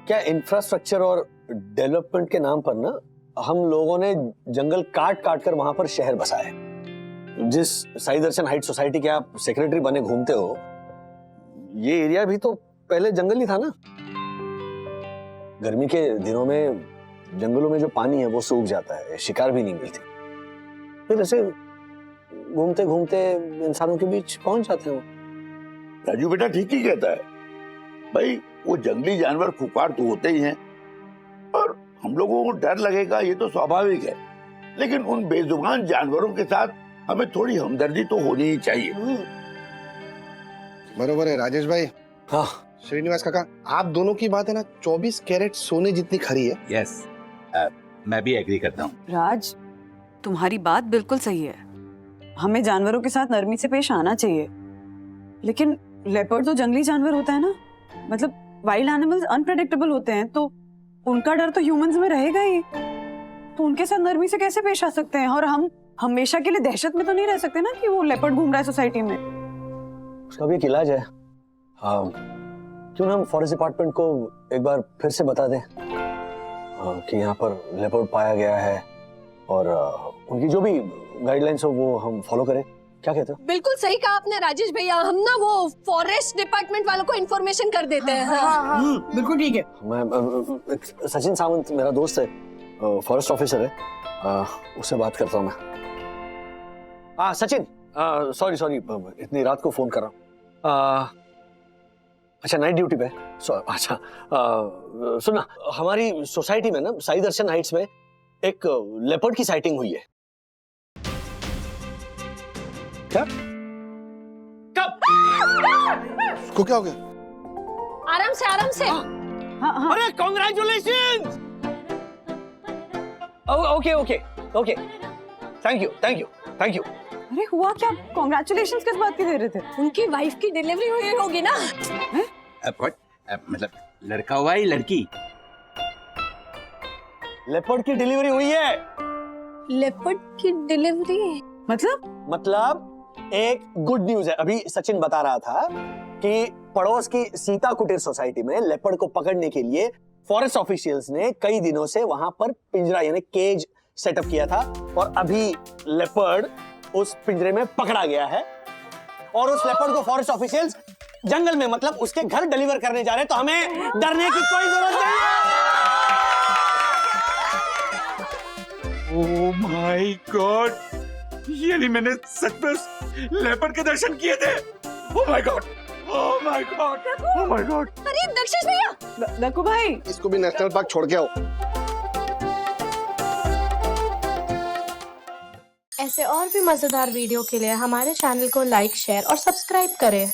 क्या इंफ्रास्ट्रक्चर और डेवलपमेंट के नाम पर ना हम लोगों ने जंगल काट कर वहां पर शहर बसाए। जिस साई दर्शन हाइट सोसाइटी के आप सेक्रेटरी बने घूमते हो, ये एरिया भी तो पहले जंगल ही था ना। गर्मी के दिनों में जंगलों में जो पानी है वो सूख जाता है, शिकार भी नहीं मिलती, फिर ऐसे घूमते घूमते इंसानों के बीच पहुंच जाते हैं। राजू बेटा ठीक ही कहता है भाई, वो जंगली जानवर खुखार तो होते ही हैं, और हम लोगों को डर लगेगा ये तो स्वाभाविक है, लेकिन उन बेजुबान जानवरों के साथ हमें थोड़ी हमदर्दी तो होनी ही चाहिए। बरोबर है राजेश भाई। हाँ श्रीनिवास काका, आप दोनों की बात है ना 24 कैरेट सोने जितनी खरी है। यस, मैं भी एग्री करता हूँ। राज, तुम्हारी बात बिल्कुल सही है, हमें जानवरों के साथ नरमी से पेश आना चाहिए, लेकिन लेपर्ड तो जंगली जानवर होता है ना, मतलब वाइल्ड एनिमल्स अनप्रेडिक्टेबल होते हैं, तो उनका डर तो ह्यूमंस में रहेगा ही, तो उनके साथ नरमी से कैसे पेश आ सकते हैं? और हम हमेशा के लिए दहशत में तो नहीं रह सकते ना कि वो लेपर्ड घूम रहा है सोसाइटी में। उसका भी एक इलाज है। हाँ, क्यों ना हम फॉरेस्ट डिपार्टमेंट को एक बार फिर से बता दें कि यहाँ पर लेपर्ड पाया गया है, और उनकी जो भी गाइडलाइंस हो वो हम फॉलो करें। क्या कहते हो? बिल्कुल सही कहा आपने राजेश भैया, हम ना वो फॉरेस्ट डिपार्टमेंट वालों को इन्फॉर्मेशन कर देते हैं। बिल्कुल ठीक है। मैं सचिन सावंत मेरा दोस्त है, फॉरेस्ट ऑफिसर है, उससे बात करता हूँ मैं। हाँ सचिन, सॉरी सॉरी, इतनी रात को फोन कर रहा हूँ। अच्छा नाइट ड्यूटी पे? अच्छा सुनना, हमारी सोसाइटी में ना साई दर्शन हाइट्स में एक लेपर्ड की साइटिंग हुई है। क्या? कब? उसको क्या हो गया? आराम से आराम से। अरे congratulation. Okay okay okay, thank you thank you thank you. अरे हुआ क्या? कॉन्ग्रेचुलेशंस किस बात की दे रहे थे? उनकी वाइफ की डिलीवरी हुई होगी ना। मतलब लड़का हुआ या लड़की? लेपर्ड की डिलीवरी हुई है। लेपर्ड की डिलीवरी मतलब एक गुड न्यूज है। अभी सचिन बता रहा था कि पड़ोस की सीता कुटीर सोसाइटी में लेपर्ड को पकड़ने के लिए फॉरेस्ट ऑफिशियल्स ने कई दिनों से वहां पर पिंजरा यानी केज सेटअप किया था, और अभी लेपर्ड उस पिंजरे में पकड़ा गया है, और उस लेपर्ड को फॉरेस्ट ऑफिशियल्स जंगल में मतलब उसके घर डिलीवर करने जा रहे हैं। तो हमें डरने की कोई जरूरत नहीं है। ओह माय गॉड, ये नहीं, मैंने सच में लेपर्ड के दर्शन किए थे। ओह my God, oh my God, oh my God. अरे दक्षिश भैया, नकु भाई, इसको भी नेशनल पार्क छोड़ के आओ। ऐसे और भी मजेदार वीडियो के लिए हमारे चैनल को लाइक, शेयर और सब्सक्राइब करें।